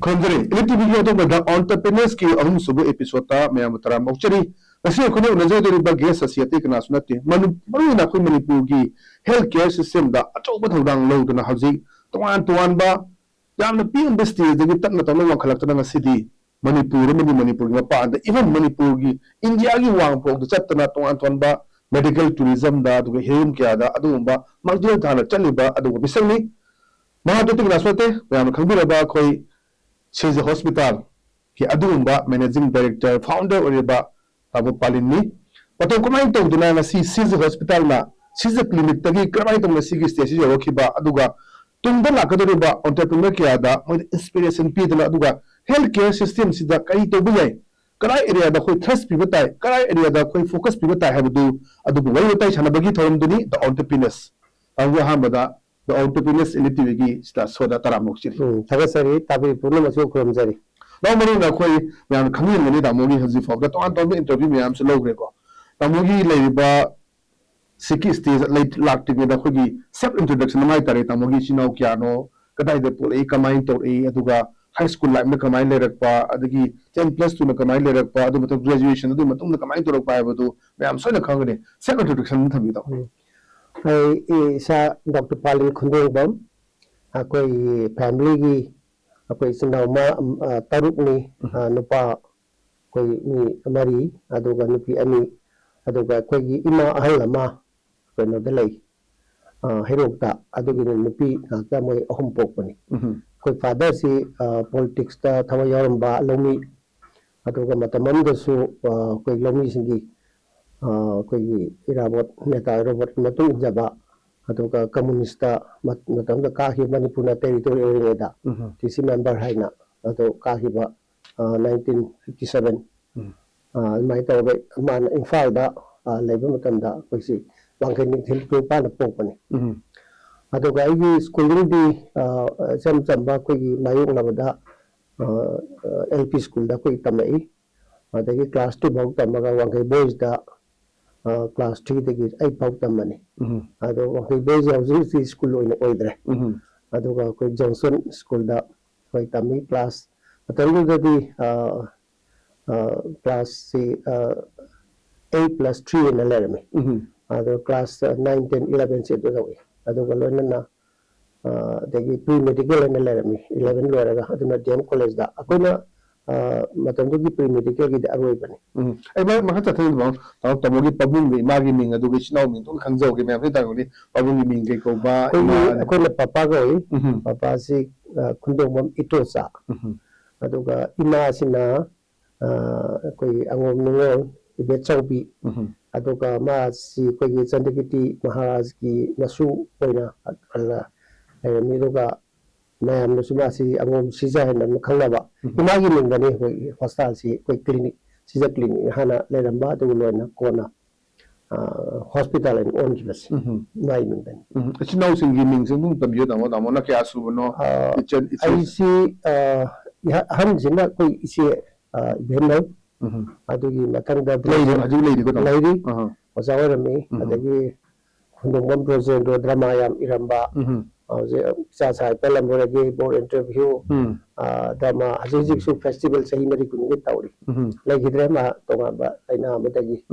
Kondre, ELITETV to bada entrepreneurs ki ahum subu episode ta mayam tara mokchari kasi khone unajai dori ba guest asiatic na sunati manu na khoi Manipur gi healthcare system da acho ba thodang lo duna hauji tuan ba yamna pi industry de gi takna tawna wa khalak tana sidi Manipur ma pa da even Manipur gi India gi wang pok da chatna tuan ba medical tourism da du health kya da adu ba magdil thana chaliba adu bisangni ma to tikna sunate yam khambira ba khoi Shija Hospital ki adumba managing director founder oriba Abu Palin ni pato kumai to duna na si Shija Hospital na Shija clinic tagi kramai to na si gi stage yo khiba aduga tungda la kaduriba entrepreneur ki ada mo inspiration pi dana aduga healthcare system sida kai to bujai karai area da khoi trust pi batai karai area da khoi focus pi batai habdu adubu wai batai chana bagi thorum duni the entrepreneurs awu hamada the entrepreneurs ELITETV gi sta soda taramok chiri Tagasari tabi purna masu kurumjari now manu na khoi myam khangin ngani da mogi haji fog da ton interview myam se logre ko ta mogi leiba siki stage late lak ti da khogi self introduction mai tare ta mogi sinau kya no kadai de pulei kamai to e aduga high school life na kamai le rakpa adagi 10+2 na kamai le rakpa adu matam graduation adu matam na kamai to rakpa badu myam so na khangani self introduction thabi da ai sa Dr. Palin khundebam akoi family gi akoi sinau ma taruk ni nupa koi ni amari aduga nupi ani aduga koi gi ima ahal lama koi no delay herokta adugi nupi ka moi ahum pokpani koi father si politics ta thawayaram ba lomi aduga matamam da su koi lomi singi koi irabot neta robot matung jaba aduga communista matam da ka hi Manipur na territory area da TC member haina adu ka hi ba 1957 mai to be man infal da leiba matam da koi si wangkai ni thil ko pa na pokpani aduga ai schooling di sam ba koi mayung na da LP school da koi tamai adagi class 2 bau tamaga wangkai boys da class 3 degi ai bau tamani ado wangkai boys housing school oina oidre aduga koi Johnson school da koi tami class atalu di class 8+3 in alarmi ado class 9 10 11 se do dawi aduga lona na degi pre medical in alarmi 11 loraga aduna DM college da akoina matam do gi pre medical gi da aroi bani ai ba ma ta thil ba ta to mogi pabung gi magi ming adu gi sinau ming to khangjau gi me ta ni pabung gi ming ge ko ba akoina papa goi papa si khundongmam itosa aduga ima sina koi angom ningol ibe chaubi aduga ma si koi gi chandagiti maharaj ki nasu oina alla mi doga mayam no suma si angom Shija hena khanglaba imagi mingani koi hospital si koi clinic Shija clinic hana leramba du loina kona hospital and on jibas mai mingani sinau singi ming sing bung tabyo da mo na kya su no ai si han jina koi isi benno adugi matangda leidi ko leidi ozawarami adagi khundongmam project do drama yam iramba sa sa pelam boragi board interview drama ajik su festival sahi mari kungi tawri lagi drama tonga ba aina matagi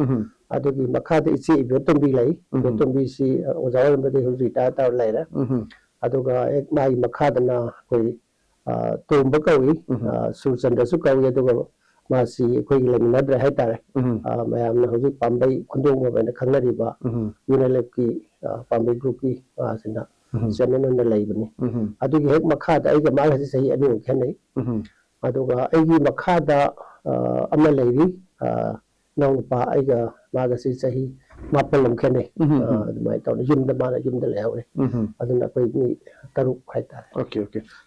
adugi makhada ichi betombi lai betombi si ozawarami de retire taw laira aduga ek mai makhada na koi tomba kawi surchandra su kawi aduga masi koi leminadra haitare mayam na hoji pambai khundong ba na khanglari ba unilep ki pambai group ki asina channel na laibani adugi hek makhada ai ga ma hasi sahi adu khanai aduga ai gi makhada ama lairi nong pa ai ga ma ga si sahi mapalam khanai mai taw yumda ma yumda leawre aduna koi ni taruk haitare okay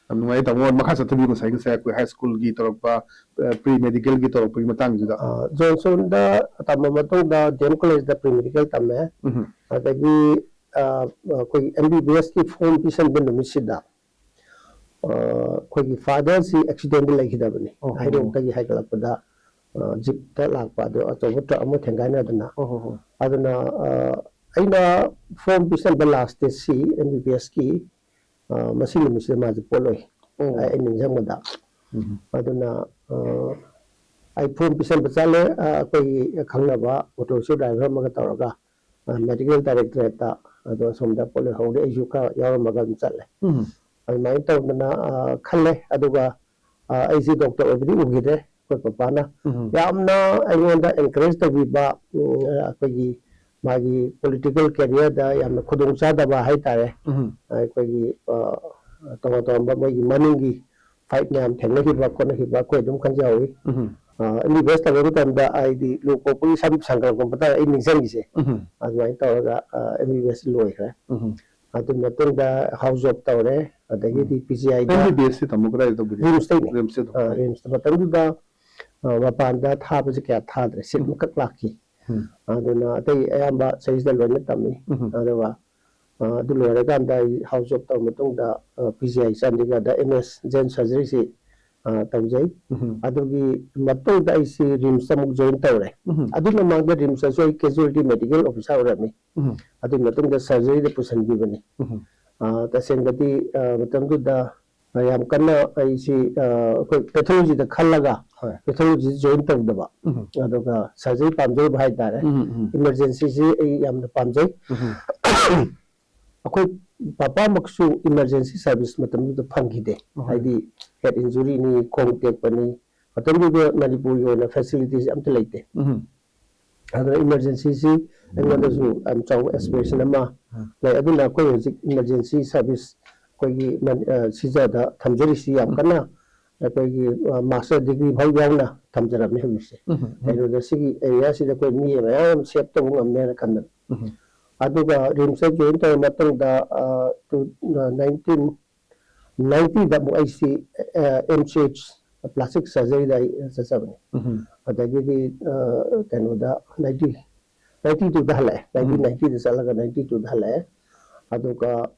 amngai ta mo makha sathabi ko sai sa ko high school gi torpa pre medical gi torpa matang ju da Johnson da tamamato da DM college da pre medical tamme adagi koi MBBS ki form pisan ben misida koi father si accident like da bani haidong tagi haigala pada jip ta lakpa do achobutra amo thengaina dana aduna aina form pisan ba last si MBBS ki masing misida ma poloi ai ning jamada aduna ai phone pisan bachale koi khangnaba auto so driver maga tawraga medical directorate ta ado somda pole hode ajuka yaramaga chatle mai tawna khalle aduga aisi doctor obri ugide koi papana yamna ayonda encourage tabiba koi magi political career da yamna khudong sada ba hai tare koi tong tong ba mai maningi fight nyam thengna hi ba kona hi ba koi dum khanjawi ni best ta ru tam da ai di loko pui sam sangal ko pata ai ningsang ise adwai tawga mi best loi khra atu matung da house job tawre adagi di PCI da MBBS tamukra to budi rims matung da wapanda tha ba kya tha dre sit makak laki aduna atai ayamba sais da loina tammi adawa du lore kan da house job taw matung da PCI sandiga da MS gen surgery si tawjai adugi matung da isi rims tamuk join tawre aduna magda rims so casualty medical officer orami adu matung da surgery da pusan bi bani ta sengati matung da yam kanna isi pathology da khallaga pathology join tawdaba aduga surgery pamjai bhai tare emergency si yam pamjai akoi papa maksu emergency service matam du phangide haidi head injury ni khong tek pani matam du Manipur yona facilities am leite adra emergency si engada su am chaw aspiration ama lai aduna koi hojik emergency service koi gi Shija da thamjari si am kana koi gi master degree bhai yauna thamjara me hmise ero da sigi area si da koi mi mayam sep to ngamne kan aduga rimsa join ta matang da 1990 da mu IC MCH plastic surgery da sasabani adagi di kano da 92 da hale 1990 da salaga 92 da hale aduga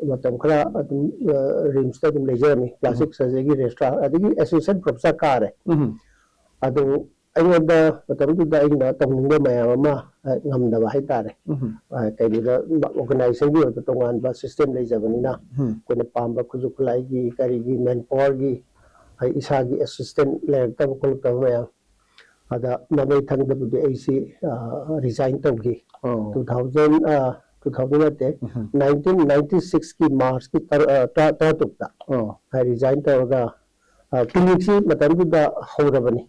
matam khala rims ta dum lejerami plastic surgery registrar adagi assistant professor kare adu ayonda matam da inga tongninga mayama ngamda ba haitare kai da organization gi to tongan ba system lei jabanina kone pamba khujuklai gi kari gi manpower gi ai isa gi assistant le ta ko ta ma ada nabai thang da bu ai si resign to gi 1996 ki march ki ta tukta ai resign to ga clinic si matam da horabani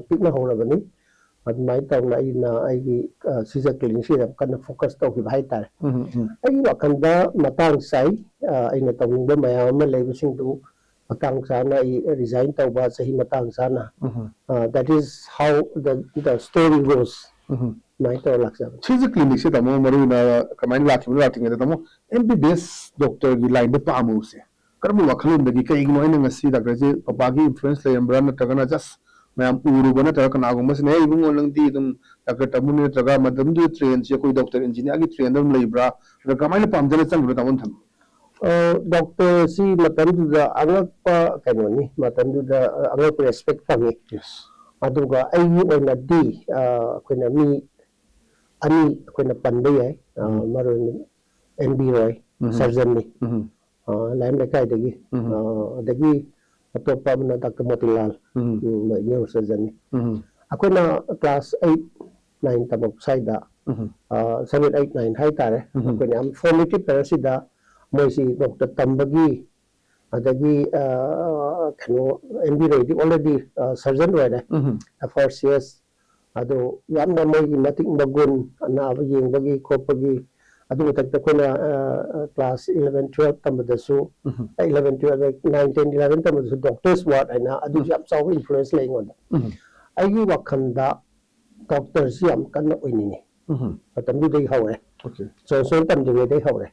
pikna horabani admai tawna ina aigi Shija clinic si kan focus to hi bhai tar ai wakanda matang sai aina tawing ba mayam ma leibusing du matang sana I resign to ba sahi matang sana that is how the story goes mai to laksa Shija clinic se tamo maru na kamai lati ngai tamo MBBS doctor gi line de pamu se karbu wakhalum de gi kai igno ina ngasi doctor je papa gi influence le ambra na tagana just mayam uru bana ta kana agum mas ne ibung olang di dum doctor tamune taga madam du train se koi doctor engineer gi train dum leibra da kamai pam jale chang tamon tham doctor si matam da angak pa kanoni matam da angak respect kami yes aduga ai oina di koina mi ani koina pande ai maron MB Roy surgeon ni lain lekai dagi dagi atopa na Dr. Motilal neurosurgeon ni akoina class 8 9 tabok saida 7 8 9 hai tare akoina am formative parasida moisi Dr. Tambagi adagi kano MB Roy di already surgeon were first years ado yamna moigi mating bagun na yeng bagi kopagi adu tak takona class 11 12 tambadasu 11 12 9 10 11 tambadasu doctors ward aina adu jam saw influence laying on aigi wakhanda doctors yam kan oinini tambi dei hawre okay so tambi dei hawre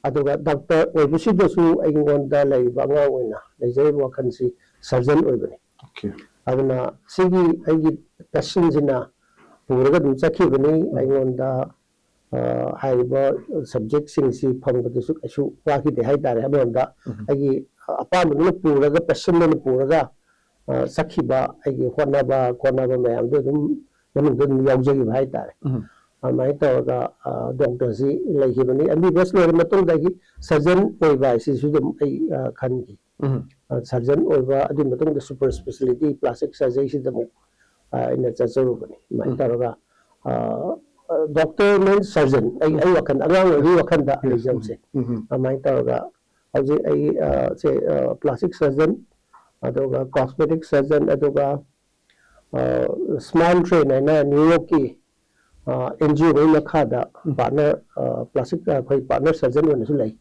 aduga doctor oibusi dasu aigi wanda lay banga oina lejai wakhansi surgeon oibani okay aduna sigi aigi passion jina puraga dum chakhibani aigi wanda haiba subject singsi phangbadusu asu waki de haidare amanda agi apamunu puraga passion nu puraga sakhiba agi honaba mayam dum dum yaujagi haidare amai tawga doctor si leihibani ami bes lor matung dagi surgeon oiba si su dum ai khangi surgeon oiba adu matong super specialty plastic surgery sidamuk ina chachurubani mai taraga doctor means surgeon ai wakan angang ri wakan da examse mai taraga hauji ai say plastic surgeon aduga cosmetic surgeon aduga smile trainer na New York ki NGO oi lakhada partner plastic khoi partner surgeon one su lai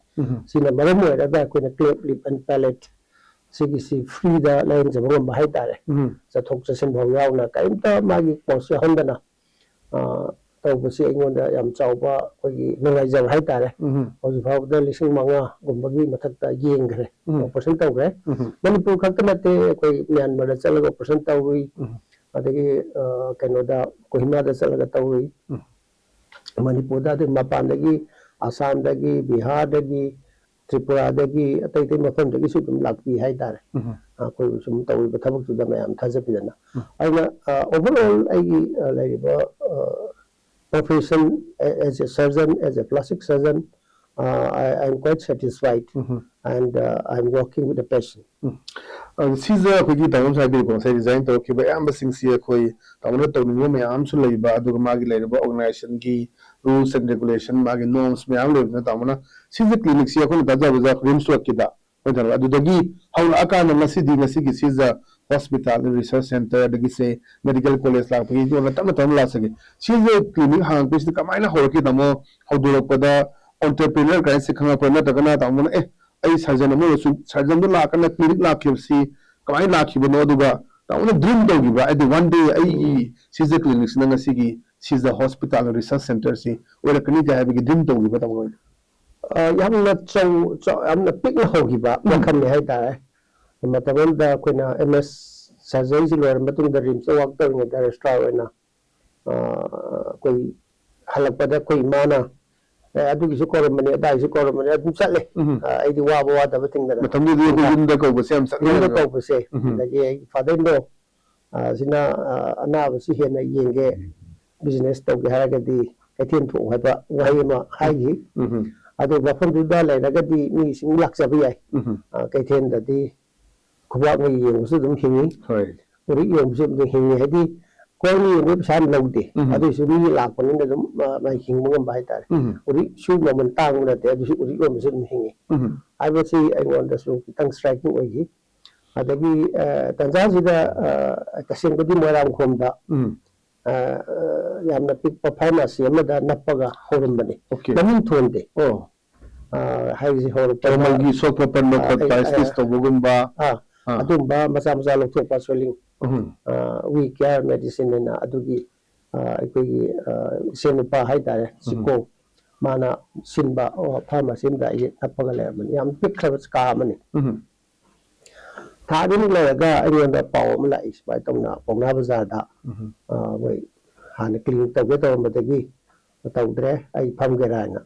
sina maram oira da koina cleft lip and palate sigi free da line jabang ba hai tare chathok chasin bhaw yauna kaimta magi post handana tawbasi aingonda yam chawba kogi nungai jab hai tare hoji phawda lising manga gumbagi mathakta yengre operation tawgre Manipur khaknate koi Myanmar da chalaga operation tawri adagi kanoda Kohima da chalaga tawri Manipur da mapan dagi Assam dagi Bihar dagi Tripura dagi atai tai mafam dagi su dum lakpi hai tare koi sum tawi ba thabak su da mayam thajapidana aina overall ai laiba profession as a surgeon, as a plastic surgeon, I'm quite satisfied, and I'm working with a passion. Caesar koi tawam sai bi ko sai design to ki ba am sing sia koi tawna to ni me am su lei ba adu ma gi lei ba organization gi rules and regulation ma gi norms me am lei na tawna Caesar clinic sia ko ta ja ba rim su ki da wadar adu dagi haula aka na masi di masi gi Caesar hospital research center dagi se medical college la pagi jo na tam la sage Caesar clinic hang pe kamaina hor ki damo hoduro pada entrepreneur guy se khanga pa na ta kana tawna ai surgeon mo su surgeon do la kana clinic la khibsi kamai la khibono duga tawna dream do gi ba at one day ai Caesar clinics na ngasi gi Caesar hospital research center si ora kani ga bi dream do gi ba tawna yamna chow yamna pick na hogi ba wakhan ne hai tare matamam da koina MS surgery si lor matung da rim so wak tawing da registrar na koi halakpada koi mana adu gi su koramani da su koramani adu chatle ai di wa da bating da matam di ko yunda ko ba sem yunda ko ba se da ge father no sina ana ba si hena yenge business to ge haraga di kaithin thu ha ba ngai ma hai gi adu bafam du da lai raga di ni sing lak sa bi ai kaithin da di khubak ngai yeng su dum hingi hoi uri yeng su dum hingi ha di koi ni ni san laude adu su ni lak panin da dum mai hing mong ba hai tar uri su ma man tang na te adu su uri yom su dum hingi I would say I want to so tang striking oi gi adagi tanja sida kasing ko di moram khom da yamna pik pharmacy amada nappaga horumbani namin thonde haisi hor tamalgi so proper no price to bugumba adumba masa lokthok pa swelling we care medicine na adugi ikoi senupa haitare siko mana sinba pharmacy da nappaga le yam pik khabas ka mani thadin laga ayonda paw mala ispai tawna pongna bazar da wai hana clinic tawge tawmadagi tawdre ai phamgera na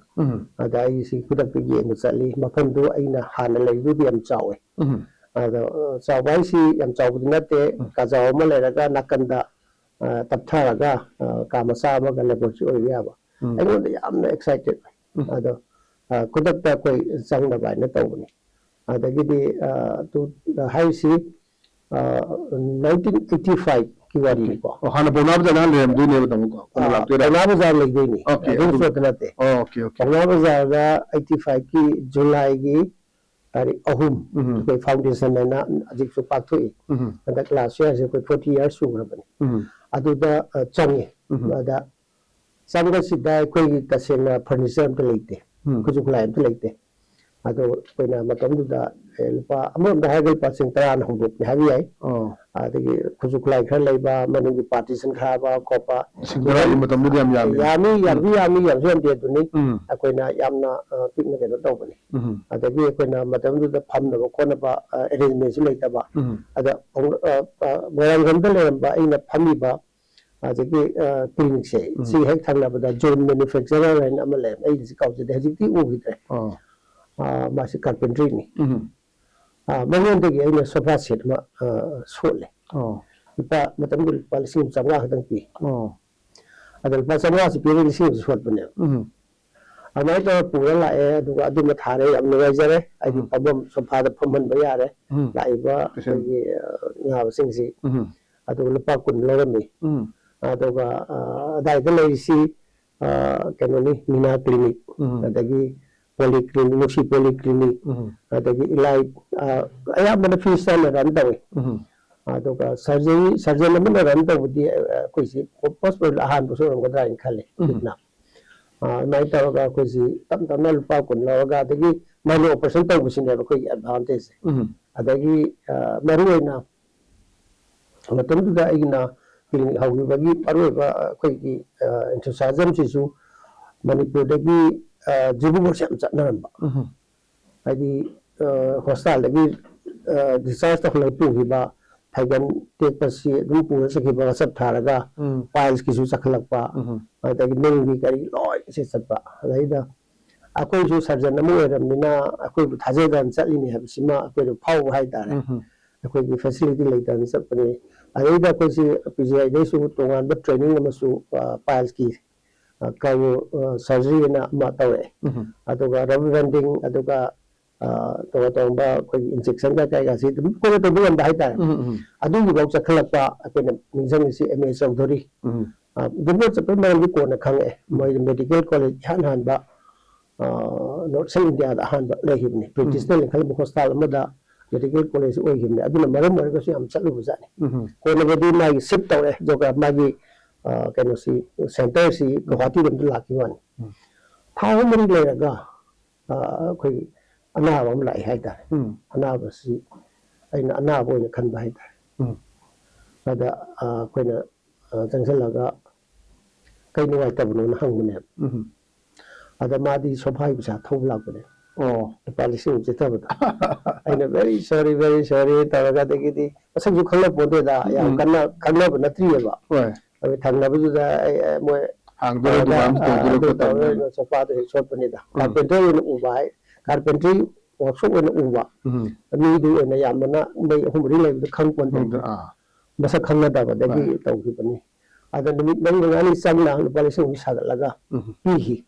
ada ai si kudak pe yeng chali mafam du aina hana leidu di am chawe ada chawai si am chawbu nate ka jaw ma leraga nakanda taptharaga ka masa ma ga laboratory oi ya ba ai yamna excited ada kudak ta koi changna ba na tawni adagidi to high si 1985 ki wari ko hana bonab jana le am dine batamu ko la tera bonab bazar le dini okay okay okay bonab bazar ga 85 ki july gi ari ahum ko foundation na ajik su pathoi da class year se ko 40 years su rabani adu da changi da samga sidai ko gi tasena furniture am leite kuju kulai am leite ado koina matam da lupa amam da hagal passing taran huduk ne hawi ai adagi khujuk lai khar leiba manu partition kha ba kopa singara matam du yam yami yam de duni koina yamna pikna ke do bani adagi koina matam du da pham na ko na ba arrangement su leita ba ada moran gam da ba ina phami ba adagi clinic se si hek thangla ba da zone manufacturer and amale ai ji kaw de hajik ti u gi tre masih carpentry ni bangun tegi aina sofa set ma sole ipa matam dul palisim samwa hadang pi adal pa samwa si piring sim suat bane amai to pura la e adu ma thare yam nuai jare ai di pabam sofa da phaman ba yare lai ba ki nga ba sing si adu lupa kun lo mi adu ga dai da lei si kanoni mina clinic adagi polyclinic nusi polyclinic adagi elite aya mana fees na ran dawe adu ga surgery na ran daw di koi si hospital ahan bu so ram ga in khale na mai taw ga ko si tam na lupa kun lo ga dagi minor operation taw bu sin ne ko advantage adagi maru na matam du da igna clinic hawi bagi paru ba ko ki enthusiasm si su Manipur dagi jibu bo sam chat na ba adi hostel dagi discharge ta lo tu hi ba thaigan te pasi du pu sa ki ba sat tharaga files ki su sakhlak pa adagi ning bi kari loi se sat ba laida akoi su surgeon namu ram mina akoi thaje dan chatli ni habsima akoi do phau hai da akoi ki facility lai dan sat pani aida ko si PGI dai su tongan ba training na su files ki kayo surgery na ma tawe aduga rubber banding aduga to ba ko injection ka kai ga si ko to bu ba hai ta adu gi bau chakhlak pa akena ningjang si MA Chaudhary dubo chape ma gi ko na khang e moi medical college han ba North Central India da han ba le hibni British na khal bu hostel ma da medical college oi hibni aduna maram mar ga si am chalu bu jani ko na bodi ma gi ship tawe joga ma gi kano si center si Guwahati dum la ki wan thaw mari le ga khoi anaba am lai hai ta anaba si aina anaba oi khan ba hai ta ada koina changsel la ga kai ni wai ta bu no hang ne ada ma di sophai bisa thau la ko ne policy je ta ba aina very sorry ta ga de ki di asam ju khalla po de da ya kanna ba na tri ba thằng nào bây giờ mua hàng đô du làm từ từ sofa từ shop bên đó carpentry nó ủ vải carpentry workshop nó ủ vải ni du này làm mà bây hôm bữa này nó không quan trọng mà sao không ada pada ki tahu ki pani ada demi bang ngani sang na lu pala sing bisa laga pihi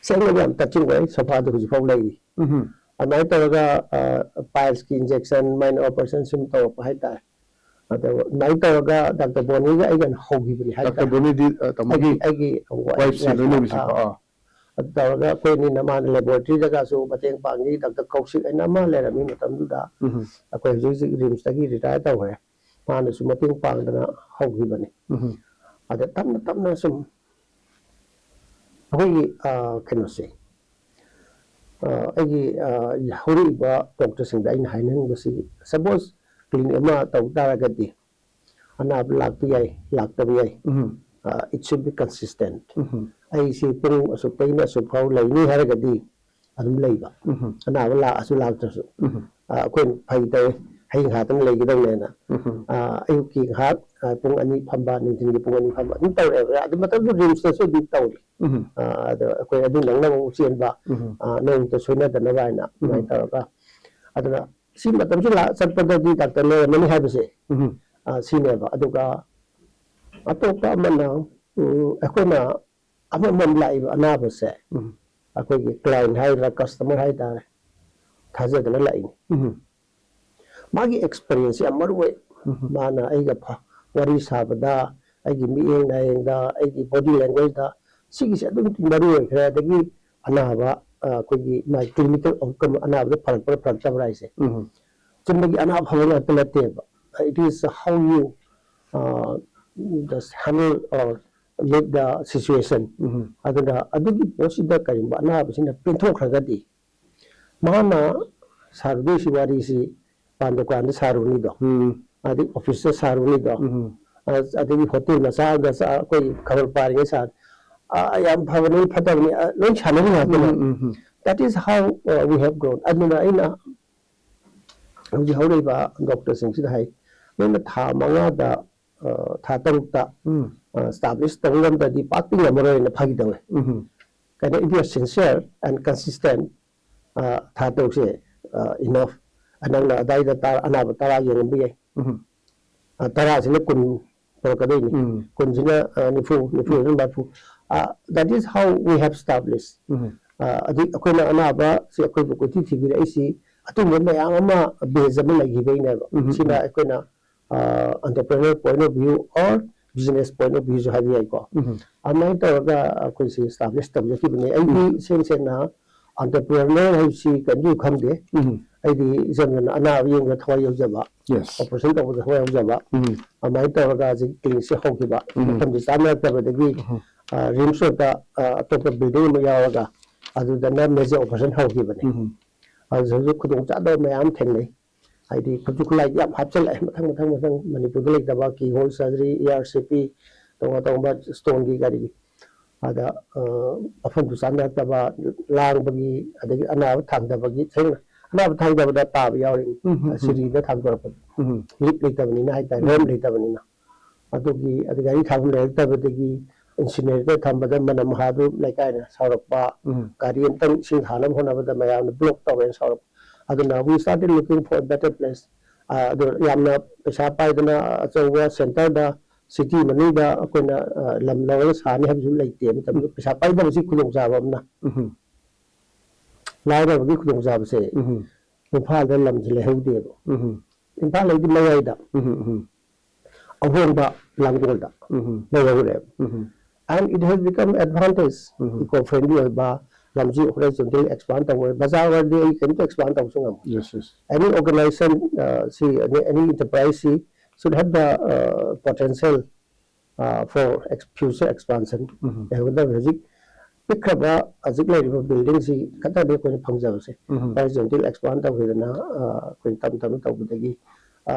sang na jam touching way sofa tu ji phau lai anai ta ga piles ki injection minor operation sim to hai ta ada nai ta ga Dr. Boni ga aigan hogi bani hai Dr. Boni di tamagi agi wife si no bisa ada ga koi ni nama laboratory jaga so bateng pangi Dr. Kaushik ai nama le rami matam du da akoi ji rims ta gi retire ta hoye mana su mating pang dana hogi bani ada tam na sum akoi keno se agi hori ba doctor sing dai hai nang basi suppose clinic ma tau ta ga di ana lak pi ai lak ta bi ai it should be consistent ai si pung asu paina su phau lai ni har ga di adum lai ba ana wala asu lak ta su akoi phai ta hai ha tan lai gi dang le na ai ki ha pung ani phamba ning tin gi pung ani phamba ni tau e adu matam du rims ta su di tau ri adu akoi adu nang na mo chen ba nang ta suina da na ba na mai ta ba aduna si matam su la sat pa da di doctor le mani ha bise si ne ba aduga atopa mana akoi na ama man lai ba na ba se akoi gi client hai ra customer hai ta thaja da lai ni magi experience amaru we mana ai ga pha wari sabada ai gi mi eng na eng da ai gi body language da sigi se adum tin maru we khra da gi anaba ko gi my clinical outcome anaba da phar ta rai se chimagi anaba hawala telate ba it is how you just handle or live the situation aduna adugi posida kai ba anaba sina penthok khra ga di mana sarve siwari si pandukan saruni do adi office saruni do adi hotel na sa ga sa koi khabar pari sa ayam bhavani phatani loi chanani ha that is how we have grown aduna ina ji hore ba doctor sing sida hai na tha manga da tha taruk ta establish tawlam da di pakti amaro na phagi dawe kana if you are sincere and consistent tha to se enough anang na dai da tar ana ba tara yeng bi tara sine kun pro ka dei kun sine ni fu ba fu that is how we have established akoina anaba si akoi bu kuti thibi ai si atumba mayam ama base ama lagi baina sina akoina entrepreneur point of view or business point of view jo habi ai ko amai to ga akoi si establish tab ki bne ai sen na entrepreneur hai si kan yu khamde ai di zaman ana yeng ga thwa yau jaba operation to thwa yau jaba amai to ga ji clean se ho ki ba tam di samna ta ba de rim so ta top building ma yawa ga adu da na major operation ho ki ba ne aju khudong cha do mayam theng nei ai di khuduk lai yam hapchal ai mathang manipur lai da ba ki whole surgery ERCP to ba stone gi gari ada afan du samna ta ba lang bagi adagi ana thang da bagi theng ana thang da ba ta ba yaw ri siri da thang ko lip lai ta bani na ai ta rem lai ta bani na adugi adagari thang lai ta ba dagi incinerator thambada manam hadu laikai na saurapa gari entang sing hanam hona bada mayam block tawen saurap aduna we started looking for a better place adu yamna pesa pai dana achawa center da city mani da akoina lam lawa sani habju laite matam pesa pai da si khulong jaba amna lai da bi khulong jaba se imphal da lam jile heude bo imphal lai di mayai da ahongba langgol da mayai and it has become advantage eco-friendly ba lamji horizontal expand the bazaar where they can expand also any organization see any enterprise should have the potential for future expansion with the basic pickaba as it like building see kata de ko phangja se horizontal expand the na ko tam to budagi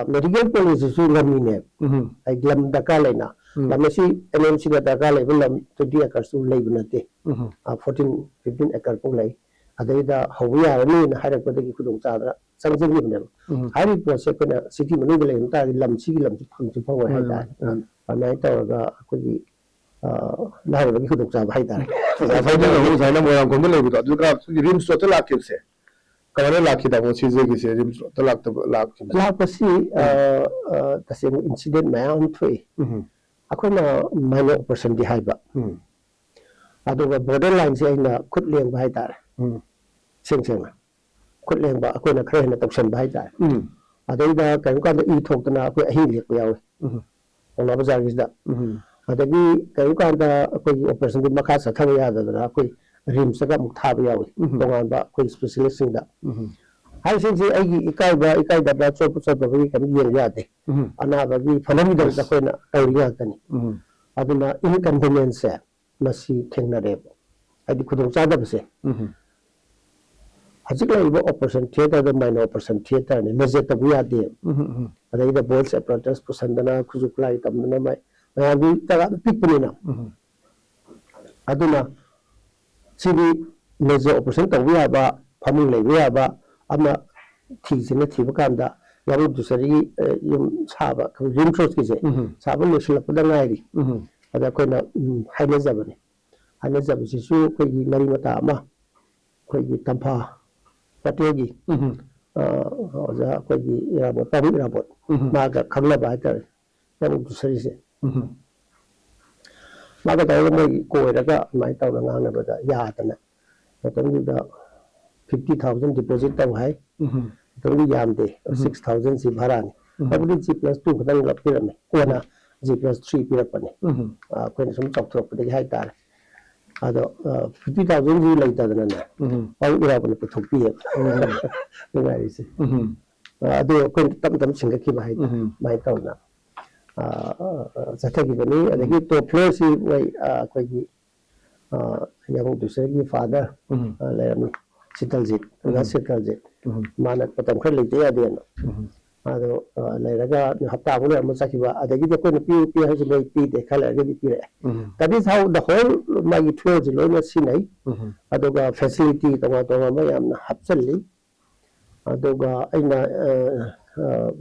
medical policy su lamni ne ai lam daka laina lamasi NMC da daka lai lam 20 acres su lai bunate 14-15 acre po lai adai da hawiya ni na harak badagi khudong cha da sangjing ni ne hari project na city manu lai ta lam si lam phang chu phang hai da anai ta ga khudi la ha bagi khudong cha hai da fa da ho sai na mo yang ko lai bu to ka rim so ta la kil se kamane la ki da mo si je ki se rim so ta la pasi ta se incident ma am thui akoina minor operation di haiba aduga borderline se ina khut leng ba hai ta seng na khut leng ba akoina khare na toksan ba hai ta adai da kan ka da I thok ta na akoi ahi lek yaw ona bazar gis da adagi kan ka da akoi operation di makha sa thang ya da na akoi rim sa ga muk tha ba yaw tongan ba akoi specialist sing da hai sin si ai ikai da ba chop ba bi kan yeng ya de ana ba bi phanami da ko na ai ya tani aduna inconvenience masi thengna re ai khudong cha da se hajik la ibo operation theater da minor operation theater ne meje ta bu ya de adai da balls apparatus pusandana khujuk lai tamna mai bi ta pikpuni na aduna sibi meje operation ta ya ba phamung lai ya ba ama thijina thiba kanda yaru dusari yum saba rim cross ki je saba loshla pada ngai ada koina haina zabani si su ko gi mari mata ama ko gi tampa pategi za ko gi rabot tabi rabot ma ga khangla ba ta yaru dusari se ma ga ta mo ko daga mai ta nga na ba da ya ta na tam da 50,000 deposit tau hai tong yam de 6,000 si bharani abudi G plus 2 khadang lap pirame kona G plus 3 pirapani kwen sum chok thok de hai tar ado 50,000 ji lai ta dana na pau ira ban pe thok pi ni ngai si ado kwen tam singa ki bai mai tau na zathagi bani adagi to floor si wai koi gi yang du se gi father lai Sitaljit, Sitaljit, mana patam khar lite ya den ado lairaga hapta ko le masakiba adagi de ko pi ha jiloi pi de khala ga pi re that is how the whole my tour jiloi na sinai adoga facility to ma yamna hapchalli adoga aina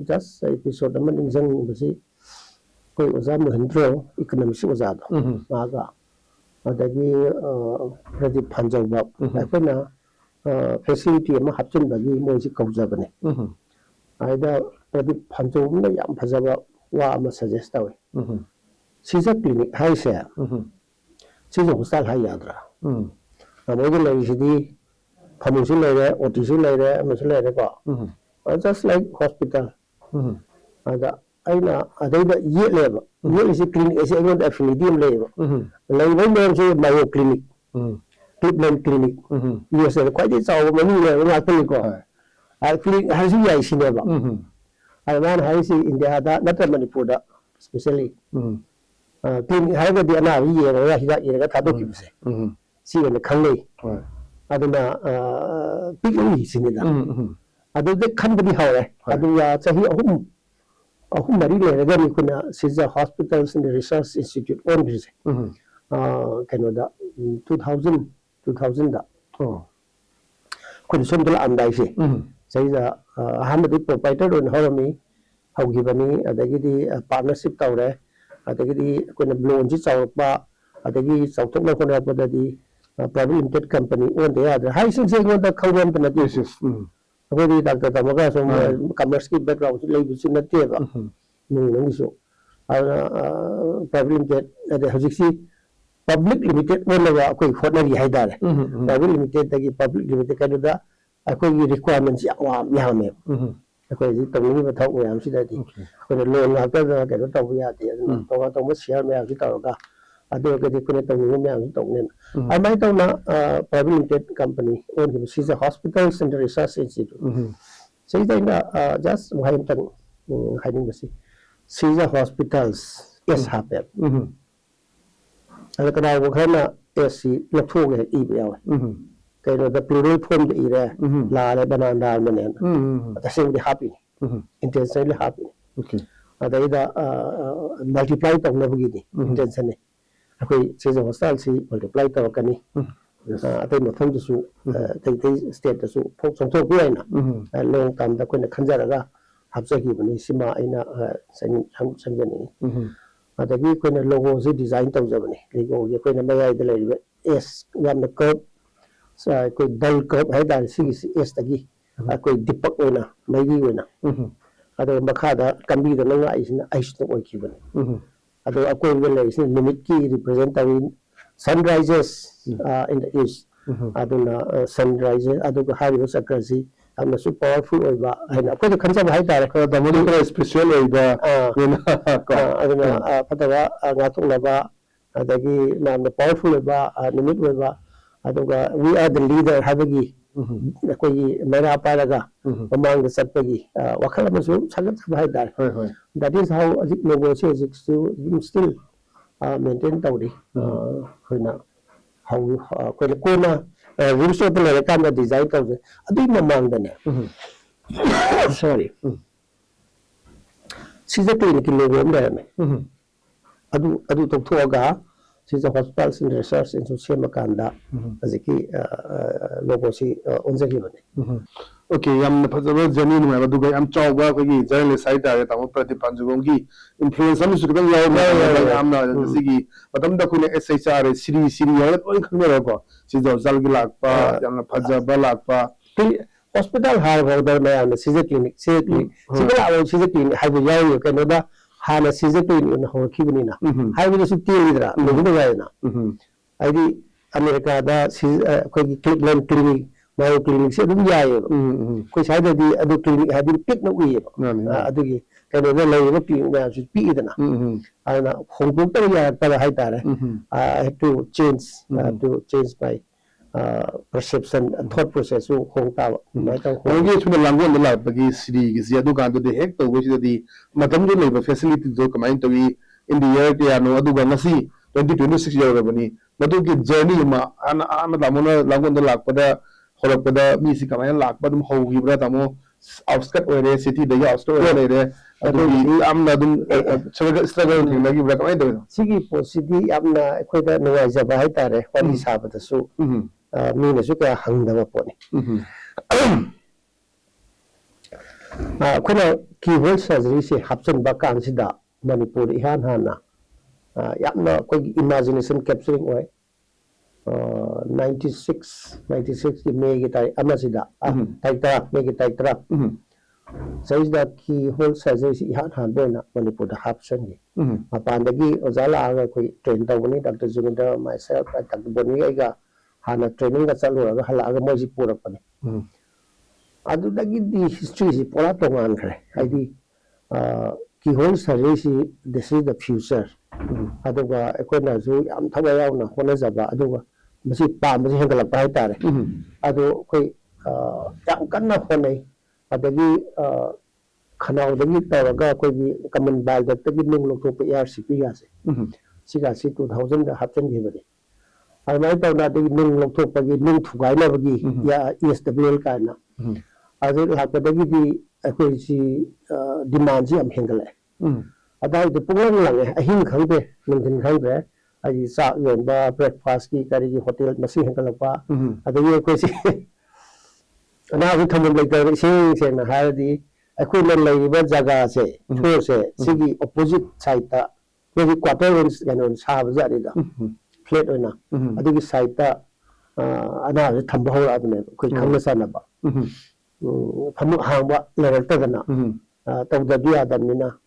just episode man injang basi koi oza Mahendra economics oza do maga adagi Pradip Phanjau ba akona facility ma hapchen bagi mo si kauja bane aida Pradip Phanjau na yam phajaba wa ama suggest tawe Shija clinic hai se ꯁꯤꯁꯨ hospital ꯍꯥꯏ ꯌꯥꯗ꯭ꯔꯥ ꯃꯣꯏꯒꯤ ꯂꯩꯔꯤꯁꯤꯗꯤ ꯐꯃꯨꯡꯁꯨ ꯂꯩꯔꯦ ꯑꯣꯇꯤꯁꯨ ꯂꯩꯔꯦ ꯑꯃꯁꯨ ꯂꯩꯔꯦꯀꯣ just like hospital ada aina adaida yetleba yetlisi clinic ase agon affinity am leba leba mer se mayo clinic treatment clinic yes er quite is our many la clinic ko I clinic has you sineba I man has India da not Manipur da especially clinic ha ga di ana yi ya hida yi ga thado ki se si ga khanglei aduna big sinida adudde khanbadi hawre aduya chahi ahum mari lerega ni kuna Shija Hospitals and Research Institute on bise kanoda 2000 da kun somdala andai se Shija ahamadi proprietor on horami hawgibani adagidi partnership tawre adagidi kuna loan ji chawpa adagi chawthokna khona padadi private limited company on the other high since on the khawam na this अगर doctor तमगा सो commerce की background से लेबि सु नते बा नंग so private limited अदे हजिसी public limited ओलगा कोई होटनरी हाइदारे प्राइवेट लिमिटेड तगी पब्लिक लिमिटेड कददा अकोई रिक्वायरमेंट्स या में अकोई जी तंगनी बथाउ याम सिदादी कोने लोन लाकर केनो तब याते तो शेयर में आजि तौगा अदे कदि कोने तंगनी में आजि तौने I don't know private limited company on him. She's a hospital center research institute. So just why I'm hiding the she's a hospitals yes happen. And the canal will come yes see look for it EBL. Okay, the plural form the era la banana man the same happy intentionally happy. Okay. They multiply to never get intentionally. अखोई सेज hospital से multiply तवकनी अतै मफम दसु तै state दसु फोक संथो गुइना लोंग time दा कोइना खंजरगा हाबजगी बनी सिमा आइना संजनी अदगी कोइना लोगो से डिजाइन तवजबनी लोगो ये कोइना मयाइ द लेबे एस यामना कर्व कोइ डल कर्व हाइदा सिगी एस तगी कोइ दीपक ओइना मैगी ओइना अदे मखादा कंबी द लंगा आइसिना आइस तो ओइखिबनी ado akoy wala is limit ki representing sunrises in the east aduna sunrises adu haribo sakrasi amna su powerful oiba and akoy khansa bhai tare ko the molecular special oiba aduna patawa nga thulaba adagi namna powerful oiba limit oiba aduga we are the leader habagi akoy mera paraga among the satpagi wakhala masu sagat bhai tare that is how logo still maintain tawri hoina how koina rules of the camera design tawse adu mamang dane sorry Shija clinic logo ndane adu tokhoga Shija Hospitals and Research Institute makanda aziki logo si onjagi bane okay yam phajaba jani nu ma dugai am chawba ko gi journalist side da ta mo pradip panjugom gi influence am su kan yaw am na sigi matam da kune SHR siri yaw oi khangna ko si jo zal gi lakpa yam phajaba lakpa hospital har hoda ma am Shija clinic sigala aw Shija clinic ha bi yaw yo kan da hana Shija clinic na ho khibni na ha bi su ti lidra mu ga na ai America da ko gi clinic Mayo clinic se dum yaye ko sai da di adu clinic ha di pick na uye adu gi kano da lai ba clinic ma su pi idana ana hongkong ta ya ta hai ta re I had to change my perception and thought process so hong ta mai ta hong ge chuna langon da la ba gi sri gi sia du kan de hek to go si di matam du lai ba facility do kamai to gi in the year ya no adu ga nasi 2026 year ba ni madu gi journey ma ana da mo na langon da lak pa da holakpada mi si kamay lakpa dum hogibra tamo outskirt ore city da outskirt ore re adu amna dum struggle thingna gi bra kamay do sigi posidi amna khoida nuwa jaba hai tare wali sabata su mi ne su ka hangda ba poni khona keyhole surgery se hapchen ba kan sida Manipur ihan hana yamna koi imagination capturing oi 96 की मे की तारीख अमसिदा तारीख तरा मे की तारीख तरा Says that key whole surgery had been Manipur the Hapson. Upon the Gi Ozala, trained the Dr. Zuninder, myself, Dr. Boniega, Hana training the Salua, Halaga Mosi Purapani. I do the history is Polato I keyhole surgery, this is the future. Aduga, Equinazu, Amtawayana, Honazaba, Aduga, Masi Pam, Handle of Baitare. Adu, Yakana Hone, Adagi, Canal, the Nita, common by the beginning look to PRCP. Sigasi 2000, the Hapton Givery. I might have not been look to Pagin to Gainavagi, Ya, ESW Kana. As it happened, I demands him Hingale. About the poor a him country, Lincoln country, I saw you breakfast, carry hotel, Masi Hinkalapa, at the year crazy. Now we come like the saying and Hardy, equivalent lady, what Zaga say, Sigi opposite side, maybe quarterings and on Sabzarida, plate or not. I think it's side another tumble avenue, quick Kamasanaba. Hamba level Tagana, Tawda Damina,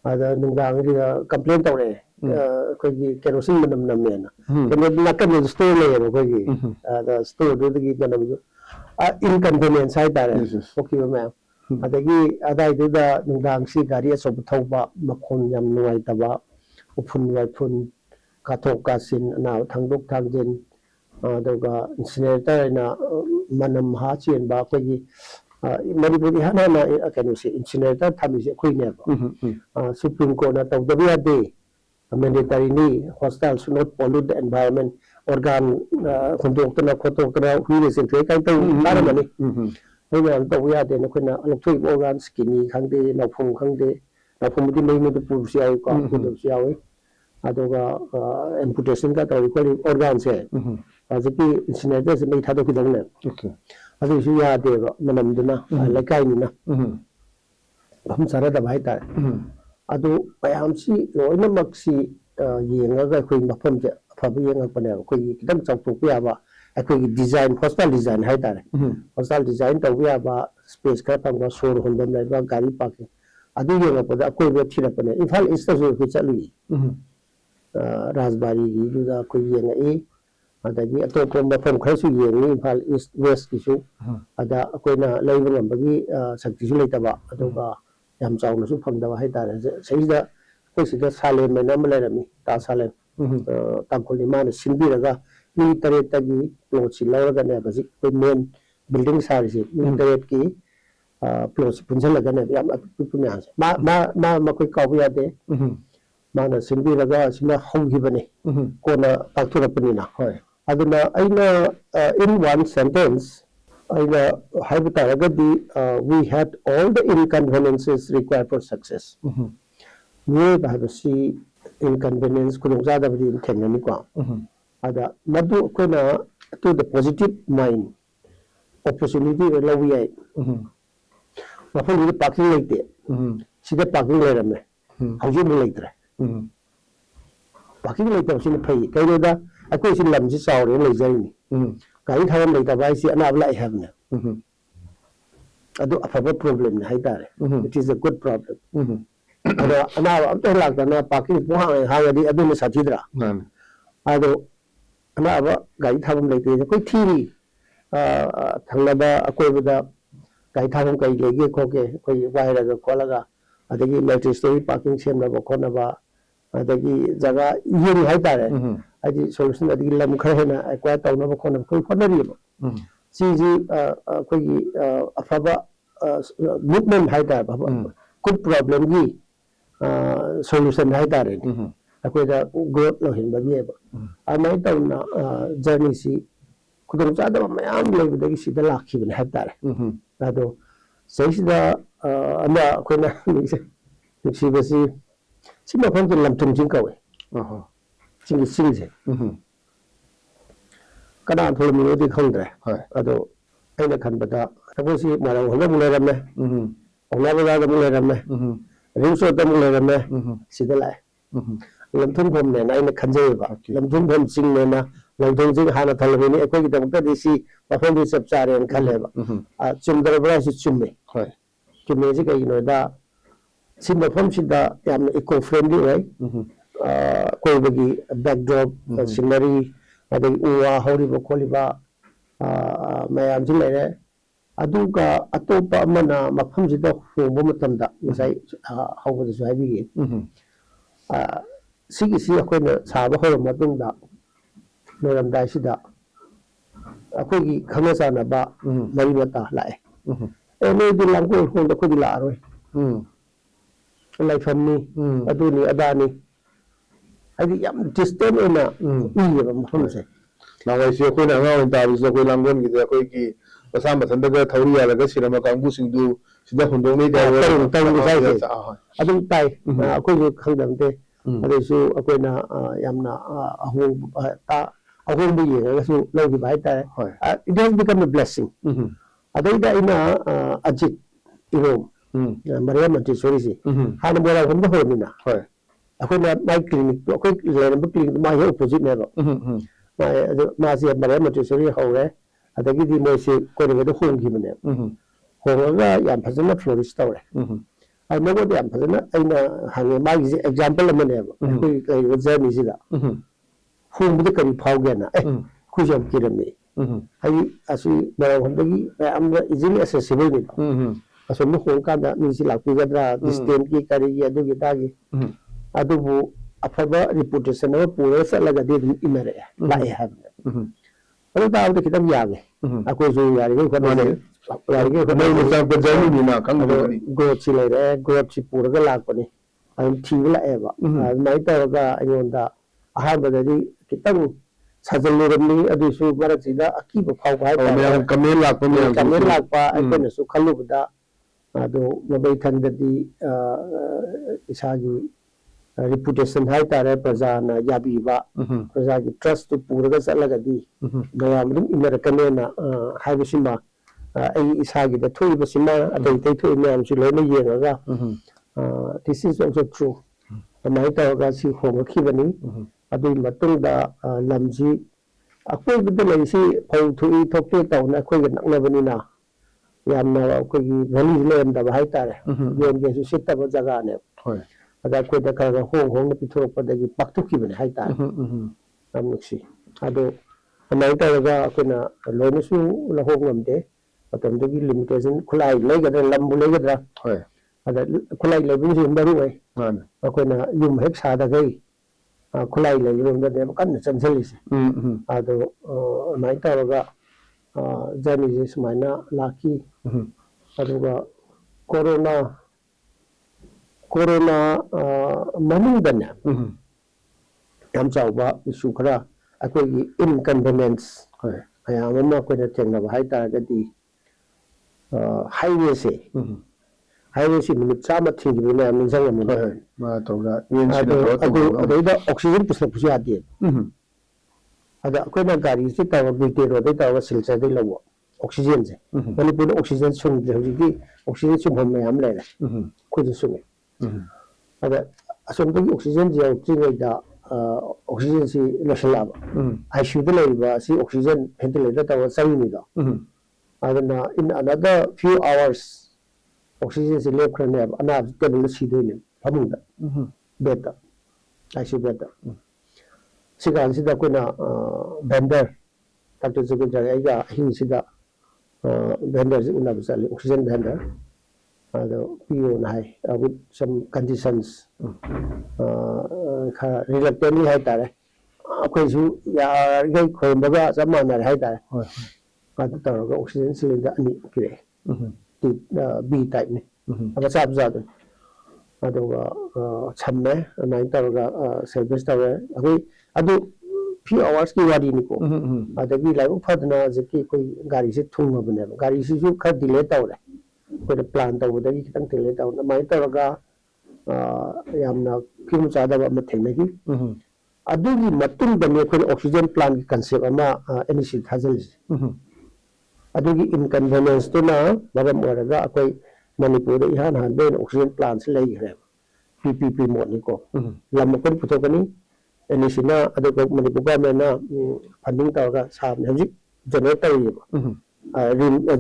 other Nungang complaint away, kerosene Namena. Can not come to the store the store do the give inconvenience side there. Okay, ma'am. I did the Nungang Garias of Toba, Maconium Nuaitaba, Upun Waipun, Katokasin, now Tanguk Tangin, Doga, Incinerator, and Manam Hachi and Bakwagi. Manipuri Hana, can say, incinerator, time is a queen ever. Supreme Court of the Via Day, a mandatory knee, hostile should not pollute the environment, organ, conductor, Kotokra, who is in Trade, Paramani. We are then a quick organ, skinny, hungry, no pum hungry, no pum the name of the Pursia, Siawi, Adoga, amputation got or equally organs here. As a key incinerators made had of them. Okay. I think you are there, Manamduna, like I know. Sarada Baita. Ado, I am see, no Maxi, Yanga Queen Mapum, Fabian Panel, Queen, don't talk to Piava, a quick design, hostile design, Haidar. Hostile design, that we have a spacecraft and was sold on them like Gary parking. I do you put a quick Tirapane. In fact, it's the which are Louis. Raspberry, you do the Queen. Adagi atopom from Krasu Yeni, Pal East West issue, Ada Aquina Labor and Bagi, Satisulaitaba, Adoga, Yamsau from the Haita, says that basically Salem and Namalami, Tasalem, Takuliman, Simbiraga, military tagi, Plosi, Logan, Basic, main building services, military key, Plos, Punzalagan, Yamas, Makwikawia de Mana Simbiraga, Sima Hongibani, Kona Paktura Panina. Aduna, in one sentence, we had all the inconveniences required for success. We have see inconvenience, Kurumzada in Kenyanikwa. Ada Madu Kona to the positive mind, opportunity, we are parking like that. See the parking later. How you later? Parking later, in the pay, Canada. I question Lamji Sour in Lazini. Can have later by see another I have now. I do have a problem, Haidare. It is a good problem. Now, after like parking, higher the Abimus Atidra. I do another guide have later, a quick TV. Tanaba, a quay with the guide have a coke, wire as a colaga. I think multi story parking chamber of Conava. Adagi Zaga Yuri Haidare. I did solution that Ilam Kahena, I quite out of a corner of Conaribo. CG Afaba movement Haidar, good problem, solution Haidare. I quite a good looking, but yeah. I might own journey see. Could have my arm with the issue the luck even had that. That says the she was she my friend Lam Tung Jinko. Sing sings it. Kana told me the country. Ado, I can but I was it my own Mulerame. Onava Mulerame. Rinso the Mulerame. See the lie. Lam Tung from then, I'm a Kanjeva. Lam Tung from Sing Lena, Lam Tung Sing Hana Talamini, a quick doctor, they see my friend is Sapsari and Kaleva. Chum the Brass is Chummy. ꯆꯨꯝꯃꯦꯁꯤ ꯀꯩꯒꯤꯅꯣꯗ ꯁꯤ ꯃꯐꯝꯁꯤꯗ ꯌꯥꯝꯅ eco friendly ꯑꯣꯏ ꯀꯣꯏꯕꯒꯤ ꯕꯦꯛꯗ꯭ꯔꯣꯞ ꯁꯤꯅꯔꯤ ꯑꯗꯒꯤ ꯎ ꯋꯥ ꯍꯧꯔꯤꯕ ꯈꯣꯠꯂꯤꯕ ꯃꯌꯥꯝꯁꯤ ꯂꯩꯔꯦ ꯑꯗꯨꯒ ꯑꯇꯣꯞꯄ ꯑꯃꯅ ꯃꯐꯝꯁꯤꯗ ꯍꯣꯡꯕ ꯃꯇꯝꯗ ꯉꯁꯥꯏ ꯍꯧꯕꯗꯁꯨ ꯍꯥꯏꯕꯤꯒꯦ ꯁꯤꯒꯤꯁꯤ ꯑꯩꯈꯣꯏꯅ ꯁꯥꯕ ꯍꯧꯔꯕ ꯃꯇꯨꯡꯗ ꯂꯣꯏꯔꯝꯗꯥꯏꯁꯤꯗ ꯑꯩꯈꯣꯏꯒꯤ ꯈꯪꯅ ꯆꯥꯟꯅꯕ ꯃꯔꯤ ꯃꯇꯥ ꯂꯥꯛꯑꯦ ꯅꯣꯏꯗꯤ ꯂꯥꯡꯒꯣꯜ ꯍꯣꯡꯗ ꯑꯩꯈꯣꯏꯗꯤ ꯂꯥꯛꯑꯔꯣꯏ ꯂꯩꯐꯝꯅꯤ ꯑꯗꯨꯅꯤ ꯑꯗꯥꯅꯤ ꯍꯥꯏꯗꯤ ꯌꯥꯝ ꯗꯤꯁꯇꯦꯟ ꯑꯣꯏꯅ ꯎꯏꯌꯦꯕ ꯃꯐꯝꯁꯦ ꯅꯍꯥꯟꯋꯥꯏꯁꯦ ꯑꯩꯈꯣꯏꯅ ꯑꯉꯥꯡ ꯑꯣꯏꯅ ꯇꯥꯕꯁꯤꯗ ꯑꯩꯈꯣꯏ ꯂꯥꯡꯒꯣꯜꯒꯤꯗ ꯑꯩꯈꯣꯏꯒꯤ ꯃꯁꯥ ꯃꯊꯟꯇꯒ ꯊꯧꯔꯤ ꯌꯥꯜꯂꯒ ꯁꯤꯔꯝꯕ ꯀꯥꯡꯕꯨꯁꯤꯡꯗꯨ ꯁꯤꯗ ꯍꯨꯟꯗꯣꯛꯅꯩ ꯑꯗꯨꯝ ꯇꯥꯏ ꯑꯩꯈꯣꯏꯁꯨ ꯈꯪꯗꯕꯅ데 ꯑꯗꯨꯁꯨ ꯑꯩꯈꯣꯏꯅ ꯌꯥꯝꯅ ꯑꯍꯣꯡꯕ ꯌꯦꯡꯉꯒꯁꯨ ꯂꯧꯈꯤꯕ ꯍꯥꯏꯇꯥꯔꯦ it has become a blessing ꯑꯗꯩꯗ ꯑꯩꯅ ꯑꯖꯤꯠ ꯏꯔꯣꯝ ꯃꯔꯤꯌꯥ ꯃꯟꯇꯦꯁꯣꯔꯤꯁꯤ ꯍꯥꯟꯅ ꯃꯣꯏꯔꯥꯡꯈꯣꯝꯗ ꯍꯧꯔꯝꯃꯤꯅ ꯑꯩꯈꯣꯏꯅ ꯃꯥꯏ ꯀ꯭ꯂꯤꯅꯤꯛꯇꯣ ꯑꯩꯈꯣꯏ ꯂꯩꯔꯝꯕ ꯀ꯭ꯂꯤꯅꯤꯛꯇꯣ ꯃꯥꯒꯤ ꯍꯦꯛ ꯑꯣꯄꯣꯖꯤꯠꯅꯦꯕ ꯑꯗꯨ ꯃꯥꯁꯦ ꯃꯔꯤꯌꯥ ꯃꯟꯇꯦꯁꯣꯔꯤ ꯍꯧꯔꯦ ꯑꯗꯒꯤꯗꯤ ꯃꯣꯏꯁꯤ ꯀꯣꯏꯔꯤꯉꯩꯗ ꯍꯣꯡꯈꯤꯕꯅꯦꯕ ꯍꯣꯡꯉꯒ ꯌꯥꯝ ꯐꯖꯅ ꯐ꯭ꯂꯣꯔꯤꯁ ꯇꯧꯔꯦ ꯃꯉꯣꯟꯗ ꯌꯥꯝ ꯐꯖꯅ ꯑꯩꯅ ꯍꯪꯉꯦ ꯃꯥꯒꯤꯁꯦ ꯑꯦꯛꯖꯥꯝꯄꯜ ꯑꯃꯅꯦꯕ ꯑꯩꯈꯣꯏ ꯂꯩꯔꯤꯕ ꯖꯔꯅꯤꯁꯤꯗ ꯍꯣꯡꯕꯗ ꯀꯔꯤ ꯐꯥꯎꯒꯦꯅ ꯑꯩꯈꯣꯏꯁꯨ ꯌꯥꯝ ꯀꯤꯔꯝꯃꯤ ꯍꯥꯏꯗꯤ ꯑꯁꯤ ꯃꯣꯏꯔꯥꯡꯈꯣꯝꯗꯒꯤ ꯃꯌꯥꯝꯅ ꯏꯖꯤꯂꯤ ꯑꯦꯁꯦꯁꯤꯕꯜꯅꯤꯗꯣ ꯑꯁꯣꯝꯗ ꯍꯣꯡꯀꯥꯟꯗ ꯃꯤꯁꯤ ꯂꯥꯛꯄꯤꯒꯗ꯭ꯔꯥ ꯗꯤꯁꯇꯦꯟꯁꯀꯤ ꯀꯔꯤꯒꯤ ꯑꯗꯨꯒꯤ ꯑꯗꯥꯒꯤ ꯑꯗꯨꯕꯨ ꯑꯐꯕ ꯔꯤꯄꯨꯇꯦꯁꯟ ꯑꯃ ꯄꯨꯔꯒ ꯆꯠꯂꯒꯗꯤ ꯑꯗꯨꯝ ꯏꯟꯅꯔꯛꯑꯦ ꯂꯥꯛꯑꯦ ꯍꯥꯏꯕꯅꯦ ꯑꯗꯨ ꯇꯥꯕꯗ ꯈꯤꯇꯪ ꯌꯥꯝꯃꯦ ꯑꯩꯈꯣꯏꯁꯨ ꯌꯥꯔꯤꯉꯩ ꯍꯣꯠꯅꯖꯩ ꯒ꯭ꯔꯣꯠꯁꯤ ꯂꯩꯔꯦ ꯒ꯭ꯔꯣꯠꯁꯤ ꯄꯨꯔꯒ ꯂꯥꯛꯄꯅꯤ ꯑꯗꯨꯝ ꯊꯤꯕ ꯂꯥꯛꯑꯦꯕ ꯑꯗꯨꯃꯥꯏꯅ ꯇꯧꯔꯒ ꯑꯩꯉꯣꯟꯗ ꯑꯍꯥꯟꯕꯗꯗꯤ ꯈꯤꯇꯪ ꯁꯥꯖꯜꯂꯨꯔꯝꯃꯤ ꯑꯗꯨꯁꯨ ꯃꯔꯛꯁꯤꯗ ꯑꯀꯤꯕ ꯐꯥꯎꯕ ꯍꯥꯏꯇꯥꯔꯦ ꯀꯃꯦꯟ ꯂꯥꯛꯄ ꯑꯩꯈꯣꯏꯅꯁꯨ ꯈꯜꯂꯨꯕꯗ ꯑꯗꯣ ꯃꯃꯩ ꯊꯪꯗꯗꯤ ꯏꯁꯥꯒꯤ ꯔꯤꯄꯨꯇꯦꯁꯟ ꯍꯥꯏꯇꯥꯔꯦ प्रजा याबीबा प्रजा की ट्रस्ट तो पूरा चलगदी मयाम अदुम इनरकनेना हाइबसिमा आई इसागी द थोइबसिमा अतै तै थोइ मयाम सु लोइना येंगा दिस इज आल्सो ट्रू अमाइ तौगा सि होमखिबनी अदुइ मतुंगदा लमजी अकोइ बद लैसि फौ थुइ थोक्ते तौना अकोइ नक्नबनिना यामना अकोइ वली लेमदा हाइतारे योंगे सु सित्तब जगाने होय अदा कोई दा का होंग पिथोरपदगी पाक्तुखिबने हाइतारे अमुक्सी अदो अमाइ तौगा अकोइना लोइनसु लहोंगमदे मतमदगी लिमिटेशन खुलाई लेगदरा लंबु लेगदरा होय अदा खुलाई लेबिसु मरु है अकोइना युम हेक सादगै खुलाई लेबिरोंदे कन्न चंसलिसे अदो अमाइ तौगा जर्नी सुमाइना लाकी अदुगा कोरोना मनुदने याम चाउबा इशू खरा अकोइगी इनकन्वीनियंस अयाम अमा अकोइना थेंगनबा हाइतारगदी हाईवे से मिनिट चामा थेंगिबे मयाम निजंगमने मा तौगा अदुदा ऑक्सीजन पुसलपुसु यादे अदा अकोइना गाड़ी से तव बीते रोदे तव सिलचर दे लवो ऑक्सीजन से मणिपुर ऑक्सीजन सुंगदे होजिकी ऑक्सीजन सुंगम मयाम लेरे खुजु सुंगे अदा असोमदगी ऑक्सीजन जे औत्रिगैदा ऑक्सीजन सी लसलाबा आईसीयू दे लेबा सी ऑक्सीजन वेंटिलेटर तव चंगिनिदो अदना in another few hours oxygen से लेखरने अनाब टेबल सीदोइने फमुंदा बेटा आईसीयू बेटा सिगांसिदा कोना वेंडर डॉक्टर जगन जगैगा हिंसिदा वेंडर से उना बसाले ऑक्सीजन वेंडर अदो पियो नाइ विद सम कंडीशंस खा रिलेक्टेंटली है तारे अखोइसु यारगै खोइबगा जमानारे है तारे होय अदो तौरगा ऑक्सीजन सिलिंडर अनि किरे बी टाइप ने अब साब जादो अदोगा छम्मे नाइ तौरगा सर्विस तौरे अखोइ अदो फ्यू आवर्स की वारी निको अदगी लाइव फदना जकी कोई गाड़ी से थुंगबने गाड़ी से जो खर डिले तौरे कोई प्लान तौबदगी खितंग डिले तौना माइ तौरगा यामना किम चादबा म थेंनगी अदुगी मतुंग दने कोई ऑक्सीजन प्लान की कांसेप्ट अमा एनिसी थाजलिस अदुगी इनकन्वीनियंस तुना मरम ओरगा कोई मणिपुर इहान हान बे ऑक्सीजन प्लान से लेग्रे पीपीपी मोनिको लम कोन पुथोगनी एनिसीना अदुगा मणिपुर गवर्नमेंट फंडिंग तौरगा साबने हजि जनरेट तौरिबा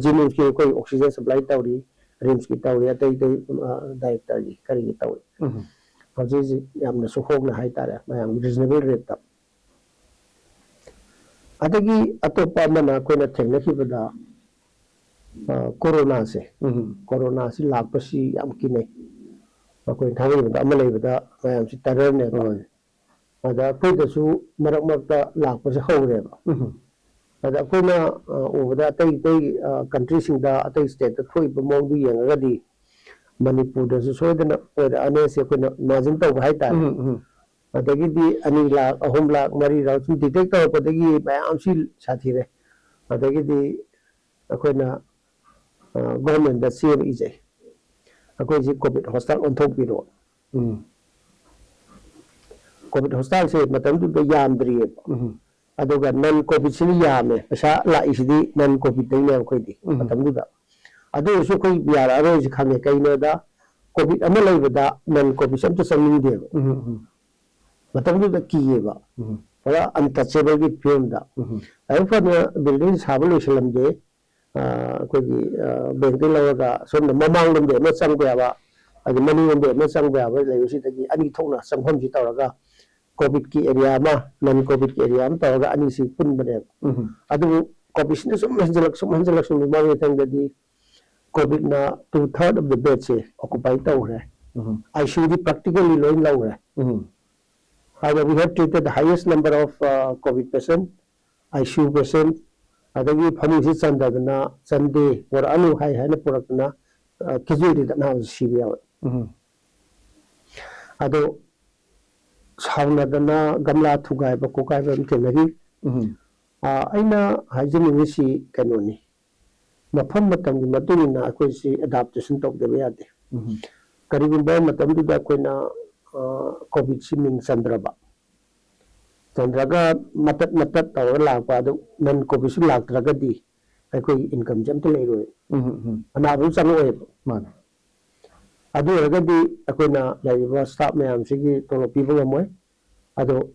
जिनु की कोई ऑक्सीजन सप्लाई तौरी rims ki tawri atai director ji kari ki tawri hauji yamna su hogna hai tare mayam reasonable rate ta adagi atopa mana koina thengna ki bada corona se lakpasi yam kinai akoi thawai bada amalai bada mayam si terror ne ada koi da su marak marak lakpasi hore ba ada koina ubada atai country sing da atai state da khoi ba mong du yang di Manipur da su soidana oida ane se koina margin taw hai ta adagi di 2 lakh 3 lakh 4 lakh sum detect taw ko dagi mayam si sathi re adagi di akoina government da CM ije akoi ji covid hostel on thok biro covid hostel se matam du yam dri aduga non covid sin yame pasa la isidi non covid dai ne khoi di matam du da adu su khoi biara ro ji khange kai ne da covid ama lai bada non covid sam to saming de matam du da kiye ba para untouchable ki film da ai fa building sabul islam de kogi bengke lawaga somna mamang lomde ma changbe ba agi mani lomde ma changbe ba leisi tagi ani thokna sanghom ji tawraga covid ki area ma non covid ki area ma tawraga ani si pun bane adu covid ne sum hanjalak sum ma we tang di covid na 2/3 of the bed se occupy tawre ICU di practically loin lawre however we have treated the highest number of covid patient ICU patient adagi phamu si chandadana chande or anu hai hai na purakna kizuri da na sibiya ado sauna dana gamla thugai ba ko kai ba tenagi aina hajini si kanoni mafam matam gi matuni na akoi si adaptation tok de yade karigumba matam du da koina covid si ming chandraba chandraga matat tawra lakpa du non covid si laktraga di akoi income jam to leiroi ana bu chanoi man adu raga di akoina laiba staff mayam sigi tolo pibu ngamoy ado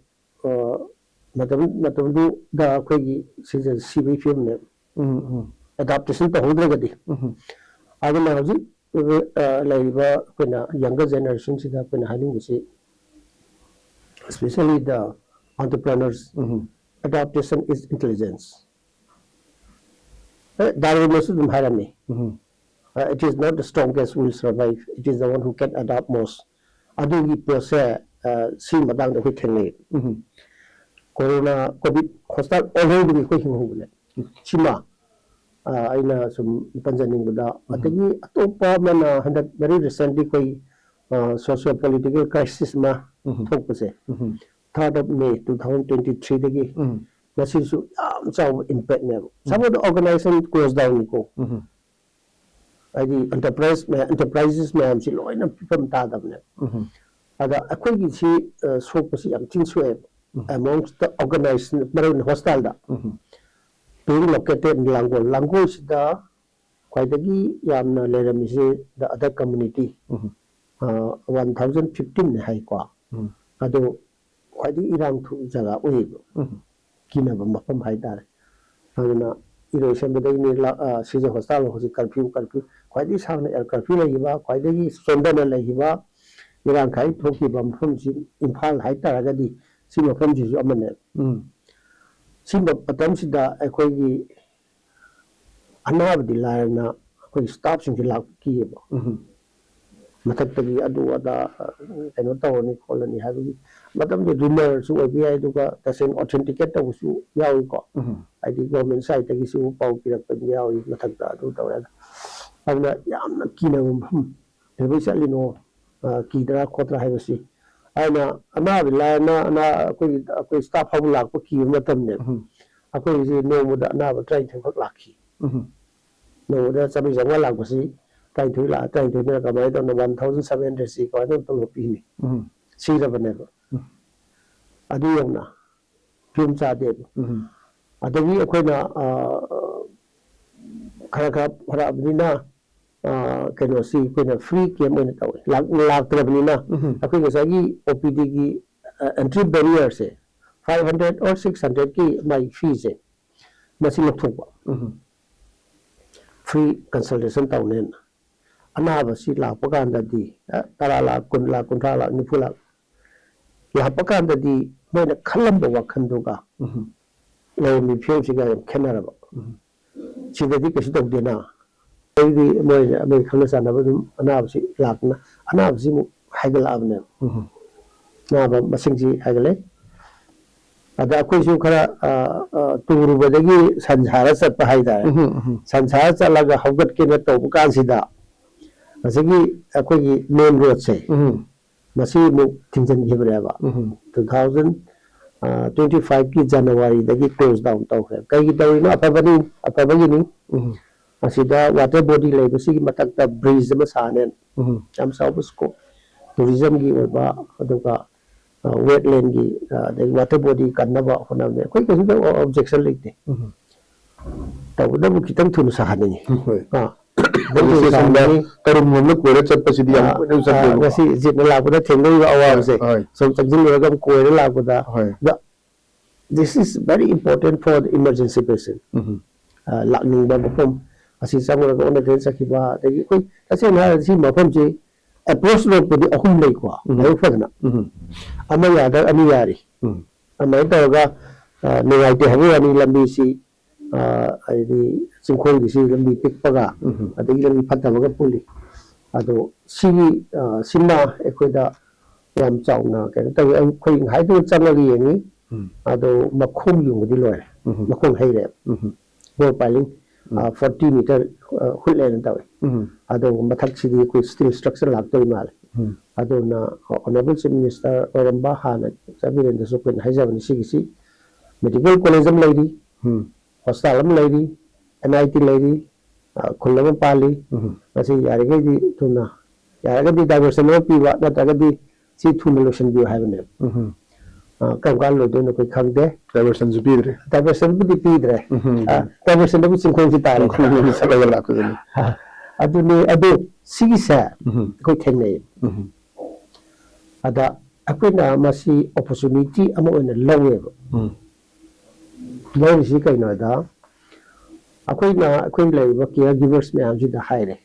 matam du da akoi gi season CB film ne adaptation to hodra gadi adu na ji laiba akoina younger generation sida akoina haling si especially the entrepreneurs adaptation is intelligence Darwin Masud Harami it is not the strongest will survive it is the one who can adapt most adu gi process si madang da khithengi corona covid hostal already ko hingu le chima aina sum panjaning buda atagi atopa mana handak very recently koi socio political crisis ma thokpase 3rd of May 2023 dagi masi su yam chaw impact ne some of the organization closed down ko adi enterprises ma si loina pipam ta dam ne ada akoi gi si sokpasi yam tin su amongst the organization maroon hostel da being located in Langol sida kwaidagi yamna leramisi the other community 1015 hai kwa ado kwaidi irang thu jaga oibo kina ba mapam hai dar ana irosion da ni Shija hostel ho si curfew kwaidi samne curfew lai ba kwaidagi sondana lai ba irang khai thoki ba mapam si imphal hai taraga di si mapam ji ju amane simba patam sida akoi gi anab dilarna akoi staff sing lak ki ba matak tagi adu ada eno tawni kolani habi matam de rumor su obi ai duka tasen authenticate taw su yawi ko ai di government side tagi su pau pirak pa yawi matak da adu tawra ana yamna kina bum ebi salino kidra khotra hai basi ana ama bilana ana akoi staff habu lak pa ki matam ne akoi ji no muda na ba try thang khak lakhi no da sabi jangwa lak basi try thu la try thu na ka mai to 1700 si ko no to pi ni si ra bane ko adu yang na film cha de adagi akoi na khara phara abnina kano si koina free came in taw lak trabnina akoi ga sagi OPD gi entry barrier se 500 or 600 ki my fees se masi lok thok free consultation taw nen ꯑꯅꯥꯕꯁꯤ ꯂꯥꯛꯄ ꯀꯥꯟꯗꯗꯤ 10 ꯂꯥꯛ 20 ꯂꯥꯛ 30 ꯂꯥꯛ 40 ꯂꯥꯛ ꯂꯥꯛꯄ ꯀꯥꯟꯗꯗꯤ ꯃꯣꯏꯅ ꯈꯜꯂꯝꯕ ꯋꯥꯈꯟꯗꯨꯒ ꯂꯩꯔꯝꯃꯤ ꯐꯤꯕꯝꯁꯤꯒ ꯌꯥꯝ ꯈꯦꯠꯅꯔꯕ ꯁꯤꯗꯗꯤ ꯀꯩꯁꯨ ꯇꯧꯗꯦꯅ ꯑꯩꯗꯤ ꯃꯣꯏ ꯈꯪꯅ ꯆꯥꯟꯅꯕ ꯑꯗꯨꯝ ꯑꯅꯥꯕꯁꯤ ꯂꯥꯛꯇꯅ ꯑꯅꯥꯕꯁꯤ ꯑꯃꯨꯛ ꯍꯥꯏꯒꯠꯂꯛꯑꯕꯅꯦꯕ ꯑꯅꯥꯕ ꯃꯁꯤꯡꯁꯤ ꯍꯥꯏꯒꯠꯂꯦ ada aku isu kara tunggu badagi sanjara cat pahai dah sanjara cat laga haugat kena tahu bukan sida masih aku ini main road se masih mau tinggal di berapa 2025 ki January dagi close down tahu kan kayak kita ini apa begini masih dah water body lagi masih matak dah breeze masanen jam sahaja sko tourism ki apa aduka wetland की water body करना बा होना में कोई किसी का objection लेते तब उधर वो कितना थोड़ा सा नहीं हाँ जैसे संदर्भ करुण में कोई चट पसीदी हम कोई नहीं सकते वैसे जितना लागू था थेंगे भी आवाज़ से सब तकजील लगा कोई लागू था this is very important for the emergency patient लागनी बा मफम असी सब लोग उन्हें देख सकी बा देखिए कोई ऐसे ना ऐसी मफम जी approach road pudi ahum lei kwa ayu fadna ama yada ani yari ama taga ningai te hawi ani lambi si ai di singkhol gi si lambi pikpaga adagi lambi phatabaga puli ado sima ekoida yam chauna ka tawi ai khoi hai du changali yengi ado makhum yung di loy makhum haire bo Palin 40 meter hullen tawi ado mathak sidi koi steel structure lagtoi mal ado na honorable chief minister oramba hana sabiren da sokon haijabani sigisi medical college am lady hospital am lady NIT lady khullam pali masi yarige di tuna yarige di diversion of piwa na tagadi si thumilation bi haibane kam kan lo do koi khangde diversion ju pidre diversion bi pidre diversion bi singkhong si tare sakala la ko adu sigisa koi thengnei ada akwina masi opportunity ama oina lawe lawe si kaina da akwin lei ba caregivers me amji da haire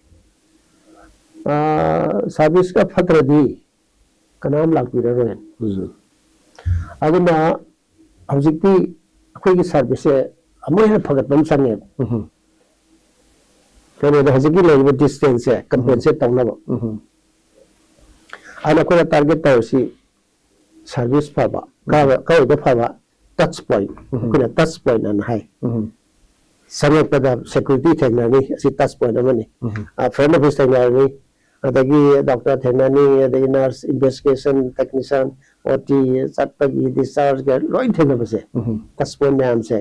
service ka fatradi kanam lakpira roen aduna hojikti akwai service amoy phagat bam sange kene da hojiki lei distance compensate tawna ba ana ko target tawsi service phaba ka da phaba touch point kuna touch point an hai sange pada security thengani si touch point amani friend of thengani adagi doctor thengani adagi nurse investigation technician OT satpagi discharge ga loi thena base touch point naam se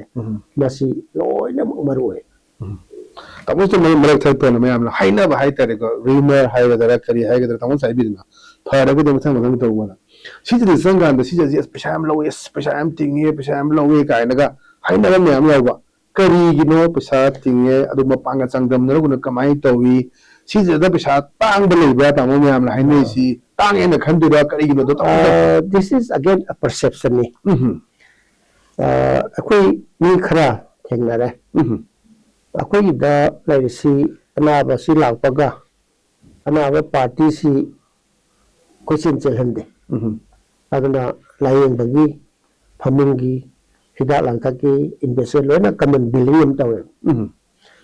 masi loi na maroi तमो तो मैं मरक थर पे मैं हमला हाइना बा high तरे को रीमर हाइ गदरा करी हाइ गदरा तमो साइ बिना फरे को दमथा मगन तो वना सिज दि संगान द सिज जि पैसा हम लवे पैसा हम तिंगे पैसा हम लवे काइनगा हाइना ग मैं हम लवा करी गिनो पैसा तिंगे अदु मपांगा चंगदम न गुन कमाई तोवी सिज द पैसा तांग ब लेबा तमो मैं हमला हाइने सी तांग एन खंदुरा करी गिनो तो this is again a perception ni akoi ni khara thengnare akoi da laisi anaba si lakpaga anaba party si question chelhande aduna layeng bagi phamungi hida langthaki investment loina common billing am tawe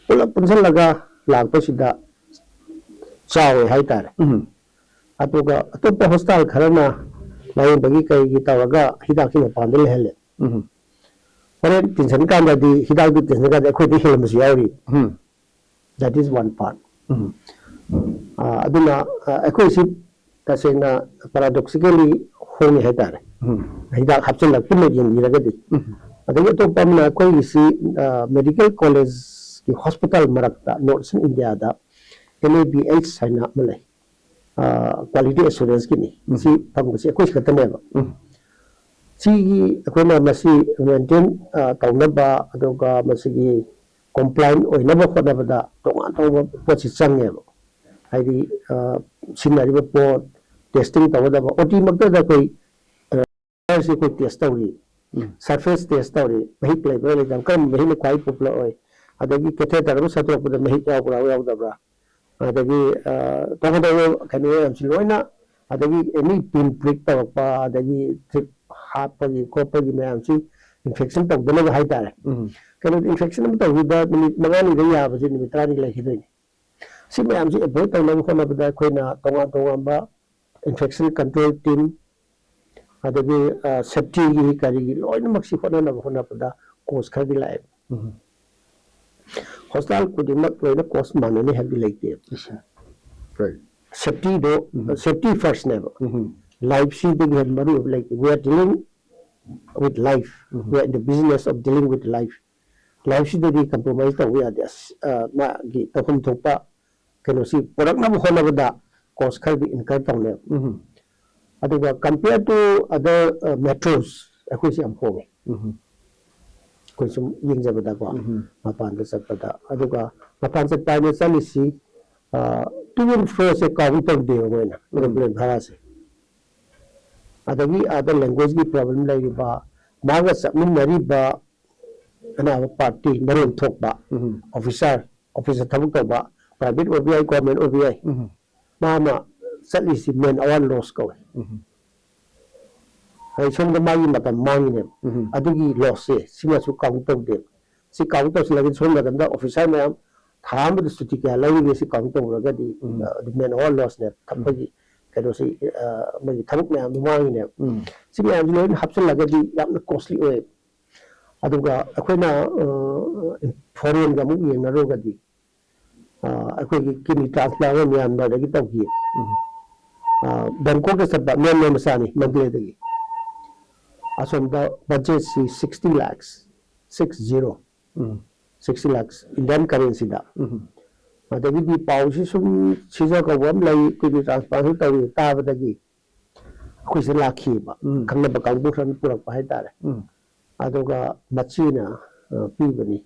pula punsal laga lakpa sida chawe hai tare atuga atopa hostal kharana layeng bagi kai gi tawaga hida ki pandel hele Orang tension kan jadi hidup di tension kan aku di hilang masih awal. That is one part. Aduna aku isi kasihna paradoxically home header. Hidup hapsen lagi pun yang diragadi. Adanya tu pamna aku isi medical college di hospital merakta Northern India ada NABH sana mulai quality assurance kini. Si pamsi aku isi kata apa? Sigi akoina masi maintain tawnaba aduga masigi compliant oinaba khonabada tongan tawba pochi change haidi sinari ba po testing tawda ba oti makta da koi si ko test tawri surface test tawri mahi play ba kam mahi ne kwai popular oi adagi catheter ba satro ko mahi ka pura yaw da bra adagi tong kanu am siloina adagi any pin prick tawpa adagi trip hapagi kopagi mayam si infection tawdana hai tare kanu infection tawida minute mangani da ya ba ni mitrani lai hidai si mayam si avoid tawna ko na bada koina tonga ba infection control team adagi safety gi kari gi loina maksi hona na hona bada course khadi lai hospital ko dimak loina course manani hadi laite right safety do safety first never life see the maru like we are dealing with life we are in the business of dealing with life see the compromise that we are this ma gi tahum thopa kano si product na hona bada cost khadi incur tawne aduga compared to other metros akoi si am ho koi sum ying jabada ko mapan da sakpada aduga mapan sa time salisi two floor se counter de hoina problem bhara se adagi other language ki problem lai ba maga sabmin mari ba ana party maron thok ba officer thabuk ba private obi government obi mama salisi men awan loss ko ai som da magi matam mangi ne adugi loss se sima su counter de si counter se lagi som da officer me tham da suti ka lai ne si counter ra di men awan loss ne thapagi kado si magi thabuk me am mangi ne si me am loin hapsal laga di yamna costly oe aduga akoina foreign ga mu yeng na ro ga di akoi ki kidney transplant me am da gi tawki Bangkok is about no masani Mandalay dagi. Asom the budget si 60 lakhs 60 lakhs Indian currency da. Adagi di pausi sum Shija ka wam lai kidney transplant tawi ta badagi. Koi se lakhi ba khangna ba kang bu ran purak pa hai tare. Adoga machina pi bani.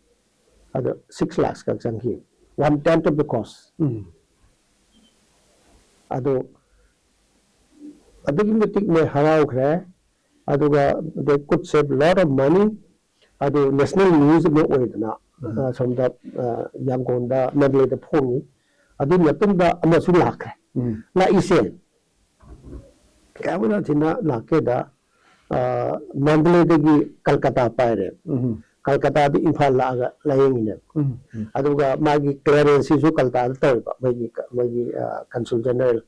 Ado 6 lakhs ka changki 1/10 of the cost. Ado adagi metik me harau khre aduga they could save lot of money adu national news me oidna somda yamgonda Mandalay da phongi adu matumda amasu lakhe na ise kamuna thina lakke da Mandalay dagi Kolkata paire Kolkata di Imphal la layeng ne aduga magi clearance su Kolkata tawba magi consul general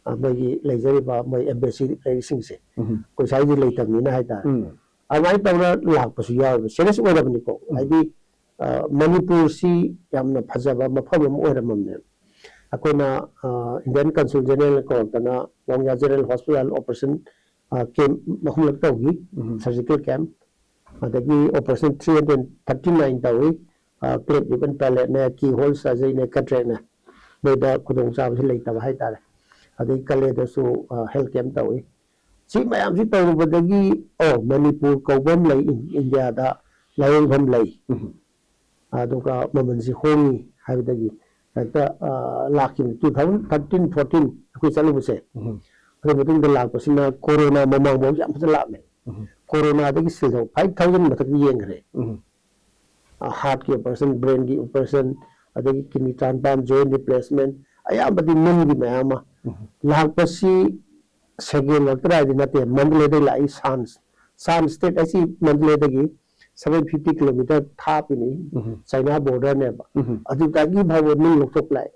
magi leisure ba mai embassy leising se ko sai ji leitam ni na haita amai tawra lak pasu ya serious oida bani ko ai Manipur si yamna phajaba mafam am oiramam ne akoina Indian consul general ko tana Wangya general hospital operation camp mahum lak tawgi surgical camp adagi operation 339 tawi clip even palette ne keyhole surgery ne katre ne boida kudong sa si leitaba haita adai kale da su health camp tawi si mayam si tawu badagi Manipur ko bom lai India da layeng bom lai aduga maman si hongi habdagi ta lakin 2013 14 ko chalu se ko mutung da lak pasina corona mamang bom jam sa lak me corona dagi silho 5000 matak yeng re heart ki person brain ki person adagi kidney transplant joint replacement ayam badi men gi mayama lak pasi second waktra di nate Mandalay de lai san state asi Mandalay dagi 750 kilometer thap ini China border ne ba adu tagi bhawo ni loktok lai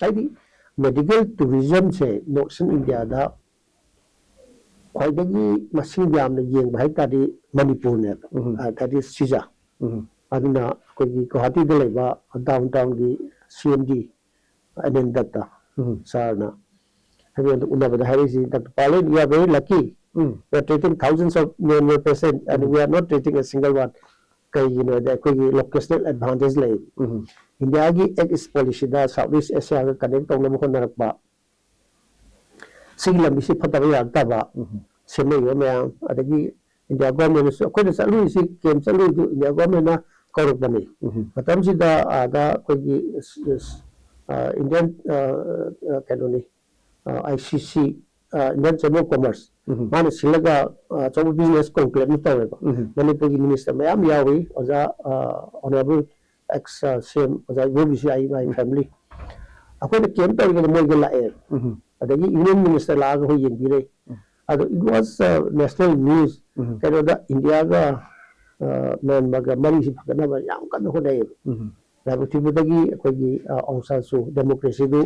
ai medical tourism se northern India da khwaidagi masing yamna yeng bhai ta di Manipur ne that is Shija aduna ko gi Guwahati de leba downtown gi CMD and data sarna having unabada harisi Dr. Palin, we are very lucky. We are treating thousands of million patients and we are not treating a single one. You know, the locational advantage lay. India gi ex policy da Southeast Asia ga connect tong nam ko narakba. Singla misi phatawa yagta ba. Semay yo me adagi India government so ko sa lu si kem sa lu India government na korok bani. Matam si da ada ko gi Indian kanoni ICC Indian Chamber of Commerce mana silaga chamber business conclave ni tawe ba Manipur ki minister mayam yawi oja honorable ex CM oja UBCI my family ꯑꯩꯈꯣꯏꯅ ꯀꯦꯝ ꯇꯧꯔꯤꯉꯩꯗ ꯃꯣꯏꯒ ꯂꯥꯛꯑꯦ ꯑꯗꯒꯤ union minister ꯂꯥꯛꯑꯒ ꯑꯩꯈꯣꯏ ꯌꯦꯡꯕꯤꯔꯦ ꯑꯗꯣ ꯏꯠ ꯋꯥꯁ national news ꯀꯩꯅꯣꯗ ꯏꯟꯗꯤꯌꯥꯒ ꯃꯌꯥꯟꯃꯥꯔꯒ ꯃꯔꯤꯁꯤ ꯐꯒꯠꯅꯕ ꯌꯥꯝ ꯀꯟꯅ ꯍꯣꯠꯅꯩꯌꯦꯕ ꯂꯥꯏꯕꯛ ꯊꯤꯕꯗꯒꯤ ꯑꯩꯈꯣꯏꯒꯤ ꯑꯣꯡ ꯁꯥꯟ ꯁꯨ ꯗꯦꯃꯣꯀ꯭ꯔꯦꯁꯤꯗꯨ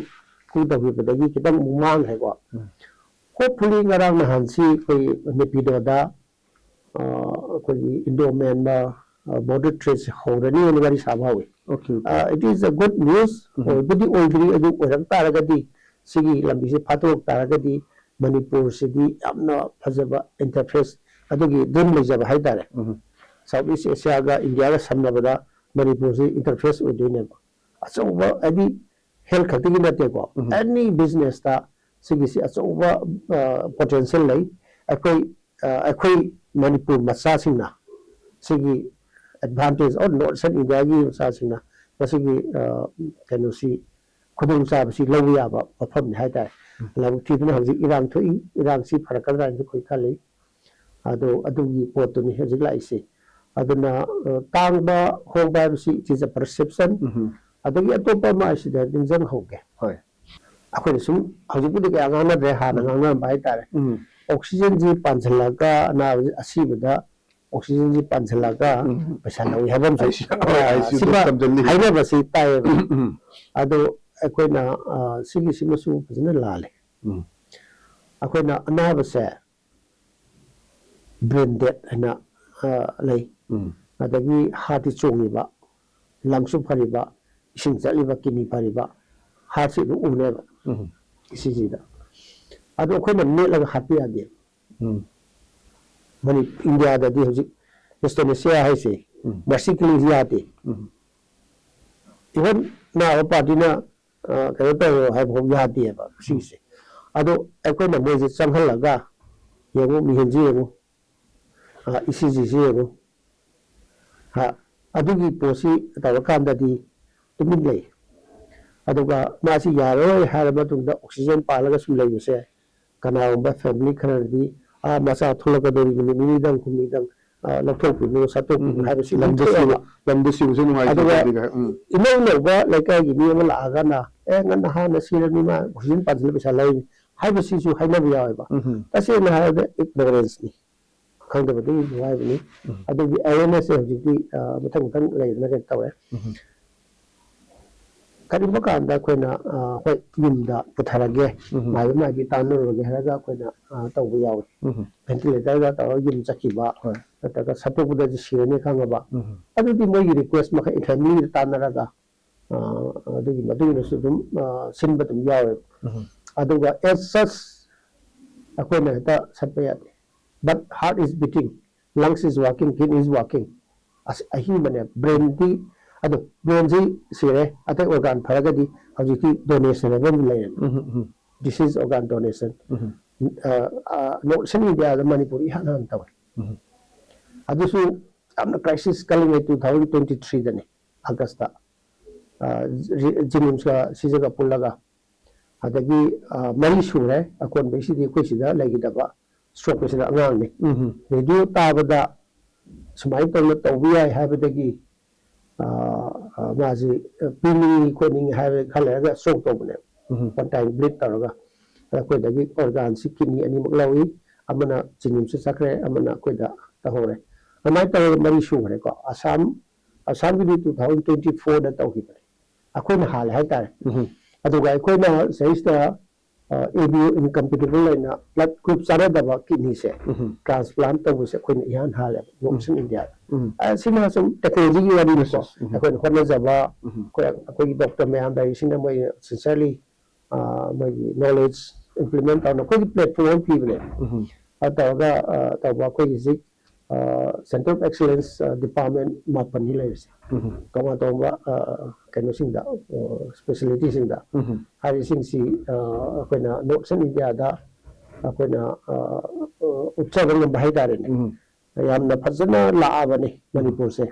ꯀꯨ ꯇꯧꯈꯤꯕꯗꯒꯤ ꯈꯤꯇꯪ ꯃꯥꯡꯈ꯭ꯔꯦꯀꯣ ꯍꯣꯞꯐꯨꯜꯂꯤ ꯉꯔꯥꯡ ꯅꯍꯥꯟꯁꯤ ꯑꯩꯈꯣꯏ ꯅꯦꯄꯤꯗꯣꯗ ꯑꯩꯈꯣꯏꯒꯤ ꯏꯟꯗꯣ ꯃꯌꯥꯟꯃꯥꯔ border trade ꯍꯧꯔꯅꯤ ꯍꯥꯏꯅ ꯋꯥꯔꯤ ꯁꯥꯕ ꯍꯧꯏ it is a good news ꯑꯣꯏꯕꯗꯤ ꯑꯣꯏꯗ꯭ꯔꯤ ꯑꯗꯨ ꯑꯣꯏꯔꯛ ꯇꯥꯔꯒꯗꯤ ꯁꯤꯒꯤ ꯂꯝꯕꯤꯁꯦ ꯐꯥꯗꯣꯛ ꯇꯥꯔꯒꯗꯤ ꯃꯅꯤꯄꯨꯔꯁꯤꯗꯤ ꯌꯥꯝꯅ ꯐꯖꯕ ꯏꯟꯇꯔꯐꯦꯁ ꯑꯗꯨꯒꯤ ꯗ꯭ꯔꯤꯝ ꯂꯩꯖꯕ ꯍꯥꯏꯇꯥꯔꯦ ꯁꯥꯎꯠ ꯏꯁ ꯑꯦꯁꯤꯌꯥꯒ ꯏꯟꯗꯤꯌꯥꯒ ꯁꯝꯅꯕꯗ ꯃꯅꯤꯄꯨꯔꯁꯤ ꯏꯟꯇꯔꯐꯦꯁ ꯑꯣꯏꯗꯣꯏꯅꯦꯕ ꯑꯆꯧꯕ ꯍꯥꯏꯗꯤ ꯍꯦꯜꯊ ꯈꯛꯇꯒꯤ ꯅꯠꯇꯦꯀꯣ ꯑꯦꯅꯤ ꯕꯤꯖꯤꯅꯦꯁꯇ ꯁꯤꯒꯤꯁꯤ ꯑꯆꯧꯕ ꯄꯣꯇꯦꯟꯁꯤꯌꯦꯜ ꯂꯩ ꯑꯩꯈꯣꯏ ꯃꯅꯤꯄꯨꯔ ꯃꯆꯥꯁꯤꯡꯅ ꯁꯤꯒꯤ ꯑꯦꯗꯚꯥꯟꯇꯦꯖ ꯑꯣꯔ ꯅꯣꯔꯠꯁꯟ ꯏꯟꯗꯤꯌꯥꯒꯤ ꯃꯆꯥꯁꯤꯡꯅ ꯃꯁꯤꯒꯤ ꯀꯩꯅꯣꯁꯤ ꯈꯨꯗꯣꯡꯆꯥꯕꯁꯤ ꯂꯧꯕ ꯌꯥꯕ ꯃꯐꯝꯅꯤ ꯍꯥꯏꯇꯥꯔꯦ ꯂꯥꯏꯕꯛ ꯊꯤꯗꯅ ꯍꯧꯖꯤꯛ ꯏꯔꯥꯡ ꯊꯣꯛꯏ ꯏꯔꯥꯡꯁꯤ ꯐꯔꯛꯀꯗ꯭ꯔꯥ ꯍꯥꯏꯅ ꯑꯩꯈꯣꯏ ꯈꯜꯂꯤ ꯑꯗꯣ ꯑꯗꯨꯒꯤ ꯄꯣꯠꯇꯨꯅꯤ ꯍꯧꯖꯤꯛ ꯂꯥꯛꯏꯁꯤ ꯑꯗꯨꯅ ꯇꯥꯡꯕ ꯍꯣꯡꯕ ꯍꯥꯏꯕꯁꯤ ꯏꯠ ꯏꯁ ꯑ ꯄꯔꯁꯦꯞꯁꯟ ꯑꯗꯒꯤ ꯑꯇꯣꯞꯄ ꯑꯃ ꯑꯁꯤꯗ ꯅꯤꯡꯁꯤꯡꯍꯧꯒꯦ ꯑꯩꯈꯣꯏꯅ ꯁꯨꯝ ꯍꯧꯖꯤꯛꯄꯨꯗꯤ ꯀꯌꯥ ꯉꯥꯡꯅꯗ꯭ꯔꯦ ꯍꯥꯟꯅ ꯉꯥꯡꯅꯔꯝꯕ ꯍꯥꯏꯇꯥꯔꯦ ꯑꯣꯛꯁꯤꯖꯦꯟꯁꯤ ꯄꯥꯟꯁꯤꯜꯂꯒ ꯑꯅꯥꯕ ꯑꯁꯤꯕꯗ ꯑꯣꯛꯁꯤꯖꯦꯟꯁꯤ ꯄꯥꯟꯁꯤꯜꯂꯒ ꯄꯩꯁꯥ ꯂꯧꯏ ꯍꯥꯏꯕ ꯑꯃꯁꯨ ꯍꯥꯏꯅꯕꯁꯤ ꯇꯥꯏꯌꯦꯕ ꯑꯗꯣ ꯑꯩꯈꯣꯏꯅ ꯁꯤꯒꯤꯁꯤꯃꯁꯨ ꯐꯖꯅ ꯂꯥꯜꯂꯦ ꯑꯩꯈꯣꯏꯅ ꯑꯅꯥꯕꯁꯦ ꯕ꯭ꯔꯦꯟ ꯗꯦꯠ ꯍꯥꯏꯅ ꯂꯩ ꯑꯗꯒꯤ ꯍꯥꯔꯠꯇꯤ ꯆꯣꯡꯉꯤꯕ ꯂꯪꯁꯨ ꯐꯔꯤꯕ ꯏꯁꯤꯡ ꯆꯠꯂꯤꯕ ꯀꯤꯗꯅꯤ ꯐꯔꯤꯕ ꯍꯥꯔꯠꯁꯤ ꯑꯗꯨꯝ ꯎꯅꯦꯕ ꯁꯤꯁꯤꯗ ꯑꯗꯣ ꯑꯩꯈꯣꯏꯅ ꯅꯦꯠꯂꯒ ꯍꯥꯠꯄ ꯌꯥꯗꯦ ꯏꯟꯗꯤꯌꯥꯗꯗꯤ ꯍꯧꯖꯤꯛ ꯏꯁꯇꯦꯅꯦꯁꯤꯌꯥ ꯍꯥꯏꯁꯦ ꯕꯦꯁꯤꯀꯂꯤ ꯌꯥꯗꯦ ꯏꯚꯟ ꯅꯥꯕ ꯄꯥꯔꯇꯤꯅ ꯀꯩꯅꯣ ꯇꯧꯔꯣ ꯍꯥꯏꯕꯐꯥꯎ ꯌꯥꯗꯦꯕ ꯁꯤꯒꯤꯁꯦ ꯑꯗꯣ ꯑꯩꯈꯣꯏꯅ ꯃꯣꯏꯁꯦ ꯆꯪꯍꯜꯂꯒ ꯌꯦꯡꯉꯨ ꯃꯤꯍꯨꯟꯁꯤ ꯌꯦꯡꯉꯨ ꯏꯁꯤꯖꯤꯁꯤ ꯌꯦꯡꯉꯨ ꯑꯗꯨꯒꯤ ꯄꯣꯠꯁꯤ ꯇꯧꯔꯀꯥꯟꯗꯗꯤ ꯇꯨꯃꯤꯟ ꯂꯩ ꯑꯗꯨꯒ ꯃꯥꯁꯤ ꯌꯥꯔꯔꯣꯏ ꯍꯥꯏꯔꯕ ꯃꯇꯨꯡꯗ ꯑꯣꯛꯁꯤꯖꯦꯟ ꯄꯥꯜꯂꯒ ꯁꯨꯝ ꯂꯩꯕꯁꯦ ꯀꯅꯥꯒꯨꯝꯕ ꯐꯦꯃꯤꯂꯤ ꯈꯔꯗꯤ ꯃꯆꯥ ꯊꯣꯛꯂꯛꯀꯗꯧꯔꯤ ꯅꯨꯃꯤꯠ ꯅꯤꯅꯤꯗꯪ ꯍꯨꯝꯅꯤꯗꯪ ꯂꯧꯊꯣꯛꯄꯤꯅꯨ ꯁꯠꯇꯣꯛꯄꯤꯅꯨ ꯍꯥꯏꯕꯁꯤ ꯂꯝꯗ ꯁꯤꯕꯁꯨ ꯑꯗꯨꯒ ꯅꯨꯡꯉꯥꯏꯇꯦ ꯏꯅꯧ ꯅꯧꯕ ꯂꯩꯀꯥꯏꯒꯤ ꯃꯤ ꯑꯃ ꯂꯥꯛꯑꯒꯅ ꯉꯟꯅ ꯍꯥꯟꯅ ꯁꯤꯔꯅꯤ ꯃꯥ ꯑꯣꯛꯁꯤꯖꯦꯟ ꯄꯥꯟꯁꯤꯜꯂ ꯄꯩꯁꯥ ꯂꯧꯔꯤꯅꯤ ꯍꯥꯏꯕꯁꯤꯁꯨ ꯍꯥꯏꯅꯕ ꯌꯥꯎꯋꯦꯕ ꯇꯁꯦꯡꯅ ꯍꯥꯏꯔꯕꯗ ꯏꯒꯅꯣꯔꯦꯟꯁꯅꯤ ꯈꯪꯗꯕꯗꯒꯤ ꯅꯨꯡꯉꯥꯏꯕꯅꯤ ꯑꯗꯨꯒꯤ ꯑꯦꯋꯦꯔꯅꯦꯁꯁꯦ ꯍꯧꯖꯤꯛꯇꯤ ꯃꯊꯪ ꯃꯊꯪ ꯂꯩꯗꯅ ꯀꯩꯅꯣ ꯇꯧꯋꯦ ꯀꯔꯤꯒꯨꯝꯕ ꯀꯥꯟꯗ ꯑꯩꯈꯣꯏꯅ ꯍꯣꯏ ꯌꯨꯝꯗ ꯄꯨꯊꯔꯒꯦ ꯃꯥꯒꯤ ꯇꯥꯟꯅꯔꯨꯔꯒꯦ ꯍꯥꯏꯔꯒ ꯑꯩꯈꯣꯏꯅ ꯇꯧꯕ ꯌꯥꯎꯏ ꯚꯦꯟꯇꯤꯂꯦꯇꯔꯒ ꯇꯧꯔꯒ ꯌꯨꯝ ꯆꯠꯈꯤꯕ ꯅꯠꯇ꯭ꯔꯒ ꯁꯠꯇꯣꯛꯄꯗꯗꯤ ꯁꯤꯔꯅꯤ ꯈꯪꯉꯕ ꯑꯗꯨꯗꯤ ꯃꯣꯏꯒꯤ ꯔꯤꯀ꯭ꯋꯦꯁ ꯃꯈꯩ ꯐꯦꯃꯤꯂꯤꯗ ꯇꯥꯟꯅꯔꯒ ꯑꯗꯨꯒꯤ ꯃꯇꯨꯡꯗꯁꯨ ꯑꯗꯨꯝ ꯁꯤꯟꯕ ꯑꯗꯨꯝ ꯌꯥꯎꯋꯦꯕ ꯑꯗꯨꯒ ꯑꯦꯁ ꯁꯆ ꯑꯩꯈꯣꯏꯅ ꯍꯦꯛꯇ ꯁꯠꯄ ꯌꯥꯗꯦ but heart is beating lungs is working ꯀꯤꯗꯅꯤ ꯏꯁ ꯋꯥꯔꯀꯤꯡ ꯑꯍꯤꯡꯕꯅꯦ ꯕ꯭ꯔꯦꯟꯗꯤ ꯑꯗꯣ ꯕ꯭ꯔꯦꯟꯁꯤ ꯁꯤꯔꯦ ꯑꯇꯩ ꯑꯣꯔꯒꯥꯟ ꯐꯔꯒꯗꯤ ꯍꯧꯖꯤꯛꯇꯤ ꯗꯣꯅꯦꯁꯟ ꯍꯥꯏꯕ ꯑꯃ ꯂꯩꯔꯦ ꯗꯤꯁꯤꯁ ꯑꯣꯔꯒꯥꯟ ꯗꯣꯅꯦꯁꯟ ꯅꯣꯔꯠꯁꯟ ꯏꯟꯗꯤꯌꯥꯗ ꯃꯅꯤꯄꯨꯔ ꯏꯍꯥꯟ ꯍꯥꯟꯅ ꯇꯧꯋꯦ ꯑꯗꯨꯁꯨ ꯌꯥꯝꯅ ꯀ꯭ꯔꯥꯏꯁꯤꯁ ꯀꯜꯂꯤꯉꯩ 2023ꯗꯅꯤ ꯑꯥꯒꯁꯇ ꯖꯤꯅꯤꯝꯁꯀ ꯁꯤꯖꯒ ꯄꯨꯜꯂꯒ ꯑꯗꯒꯤ ꯃꯔꯤ ꯁꯨꯔꯦ ꯑꯀꯣꯟꯕꯩꯁꯤꯗꯤ ꯑꯩꯈꯣꯏ ꯁꯤꯗ ꯂꯩꯈꯤꯗꯕ ꯁ꯭ꯇ꯭ꯔꯣꯛꯄꯁꯤꯗ ꯑꯉꯥꯡꯅꯤ ꯔꯦꯗꯤꯑꯣ ꯇꯥꯕꯗ ꯁꯨꯃꯥꯏꯅ ꯇꯧꯅ ꯇꯧꯕ ꯌꯥꯏ ꯍꯥꯏꯕꯗꯒꯤ ꯃꯥꯁꯤ ꯄꯤꯅꯤꯡꯉꯤ ꯈꯣꯠꯅꯤꯡꯉꯤ ꯍꯥꯏꯕ ꯈꯔ ꯂꯩꯔꯒ ꯁ꯭ꯇ꯭ꯔꯣꯛ ꯇꯧꯕꯅꯦꯕ ꯋꯥꯟ ꯇꯥꯏꯝ ꯕ꯭ꯂꯤꯗ ꯇꯧꯔꯒ ꯑꯩꯈꯣꯏꯗꯒꯤ ꯑꯣꯔꯒꯥꯟꯁꯤ ꯀꯤꯗꯅꯤ ꯑꯅꯤꯃꯛ ꯂꯧꯏ ꯑꯃꯅ ꯖꯤꯅꯤꯝꯁꯇ ꯆꯠꯈ꯭ꯔꯦ ꯑꯃꯅ ꯑꯩꯈꯣꯏꯗ ꯇꯧꯍꯧꯔꯦ ꯑꯗꯨꯃꯥꯏꯅ ꯇꯧꯔꯒ ꯃꯔꯤ ꯁꯨꯈ꯭ꯔꯦꯀꯣ ꯑꯁꯥꯝꯒꯤꯗꯤ 2024ꯗ ꯇꯧꯈꯤꯕꯅꯤ ꯑꯩꯈꯣꯏꯅ ꯍꯥꯜꯂꯦ ꯍꯥꯏꯇꯥꯔꯦ ꯑꯗꯨꯒ ꯑꯩꯈꯣꯏꯅ ꯁꯤꯗꯩꯁꯤꯗ ABO incompatible ꯂꯩꯅ ꯕ꯭ꯂꯗ ꯒ꯭ꯔꯨꯞ ꯆꯥꯟꯅꯗꯕ ꯀꯤꯗꯅꯤꯁꯦ ꯇ꯭ꯔꯥꯟꯁꯄ꯭ꯂꯥꯟꯠ ꯇꯧꯕꯁꯦ ꯑꯩꯈꯣꯏꯅ ꯏꯍꯥꯟ ꯍꯥꯜꯂꯦꯕ ꯅꯣꯔꯠꯁꯟ ꯏꯟꯗꯤꯌꯥꯗ ꯁꯤꯅ ꯁꯨꯝ ꯇꯦꯛꯅꯣꯂꯣꯖꯤꯒꯤ ꯋꯥꯔꯤꯅꯤꯀꯣ ꯑꯩꯈꯣꯏꯅ ꯍꯣꯠꯅꯖꯕ ꯑꯩꯈꯣꯏꯒꯤ ꯗꯣꯛꯇꯔ ꯃꯌꯥꯝ ꯂꯩꯔꯤꯁꯤꯡꯅ ꯃꯣꯏ ꯁꯤꯟꯁꯤꯌꯔꯂꯤ ꯃꯣꯏꯒꯤ ꯅꯣꯂꯦꯖ ꯏꯝꯄ꯭ꯂꯤꯃꯦꯟ ꯇꯧꯅ ꯑꯩꯈꯣꯏꯒꯤ ꯄ꯭ꯂꯦꯠꯐꯣꯝ ꯑꯃ ꯄꯤꯕꯅꯦ ꯑꯗꯨ ꯇꯧꯔꯒ ꯇꯧꯕ ꯑꯩꯈꯣꯏꯒꯤ ꯍꯧꯖꯤꯛ ꯁꯦꯟꯇꯔ ꯑꯣꯐ ꯑꯦꯛꯁꯂꯦꯟꯁ ꯗꯤꯄꯥꯔꯠꯃꯦꯟ 9ꯅꯤ ꯂꯩꯔꯤꯁꯦ ꯇꯣꯉꯥꯟ ꯇꯣꯉꯥꯟꯕ ꯀꯩꯅꯣꯁꯤꯡꯗ ꯁ꯭ꯄꯦꯁꯦꯂꯤꯇꯤꯁꯤꯡꯗ ꯍꯥꯏꯔꯤꯁꯤꯡꯁꯤ ꯑꯩꯈꯣꯏꯅ ꯅꯣꯔꯠꯁꯟ ꯏꯟꯗꯤꯌꯥꯗ ꯑꯩꯈꯣꯏꯅ ꯎꯠꯆꯕ ꯉꯝꯕ ꯍꯥꯏꯇꯥꯔꯦꯅꯦ ꯌꯥꯝꯅ ꯐꯖꯅ ꯂꯥꯛꯑꯕꯅꯤ ꯃꯅꯤꯄꯨꯔꯁꯦ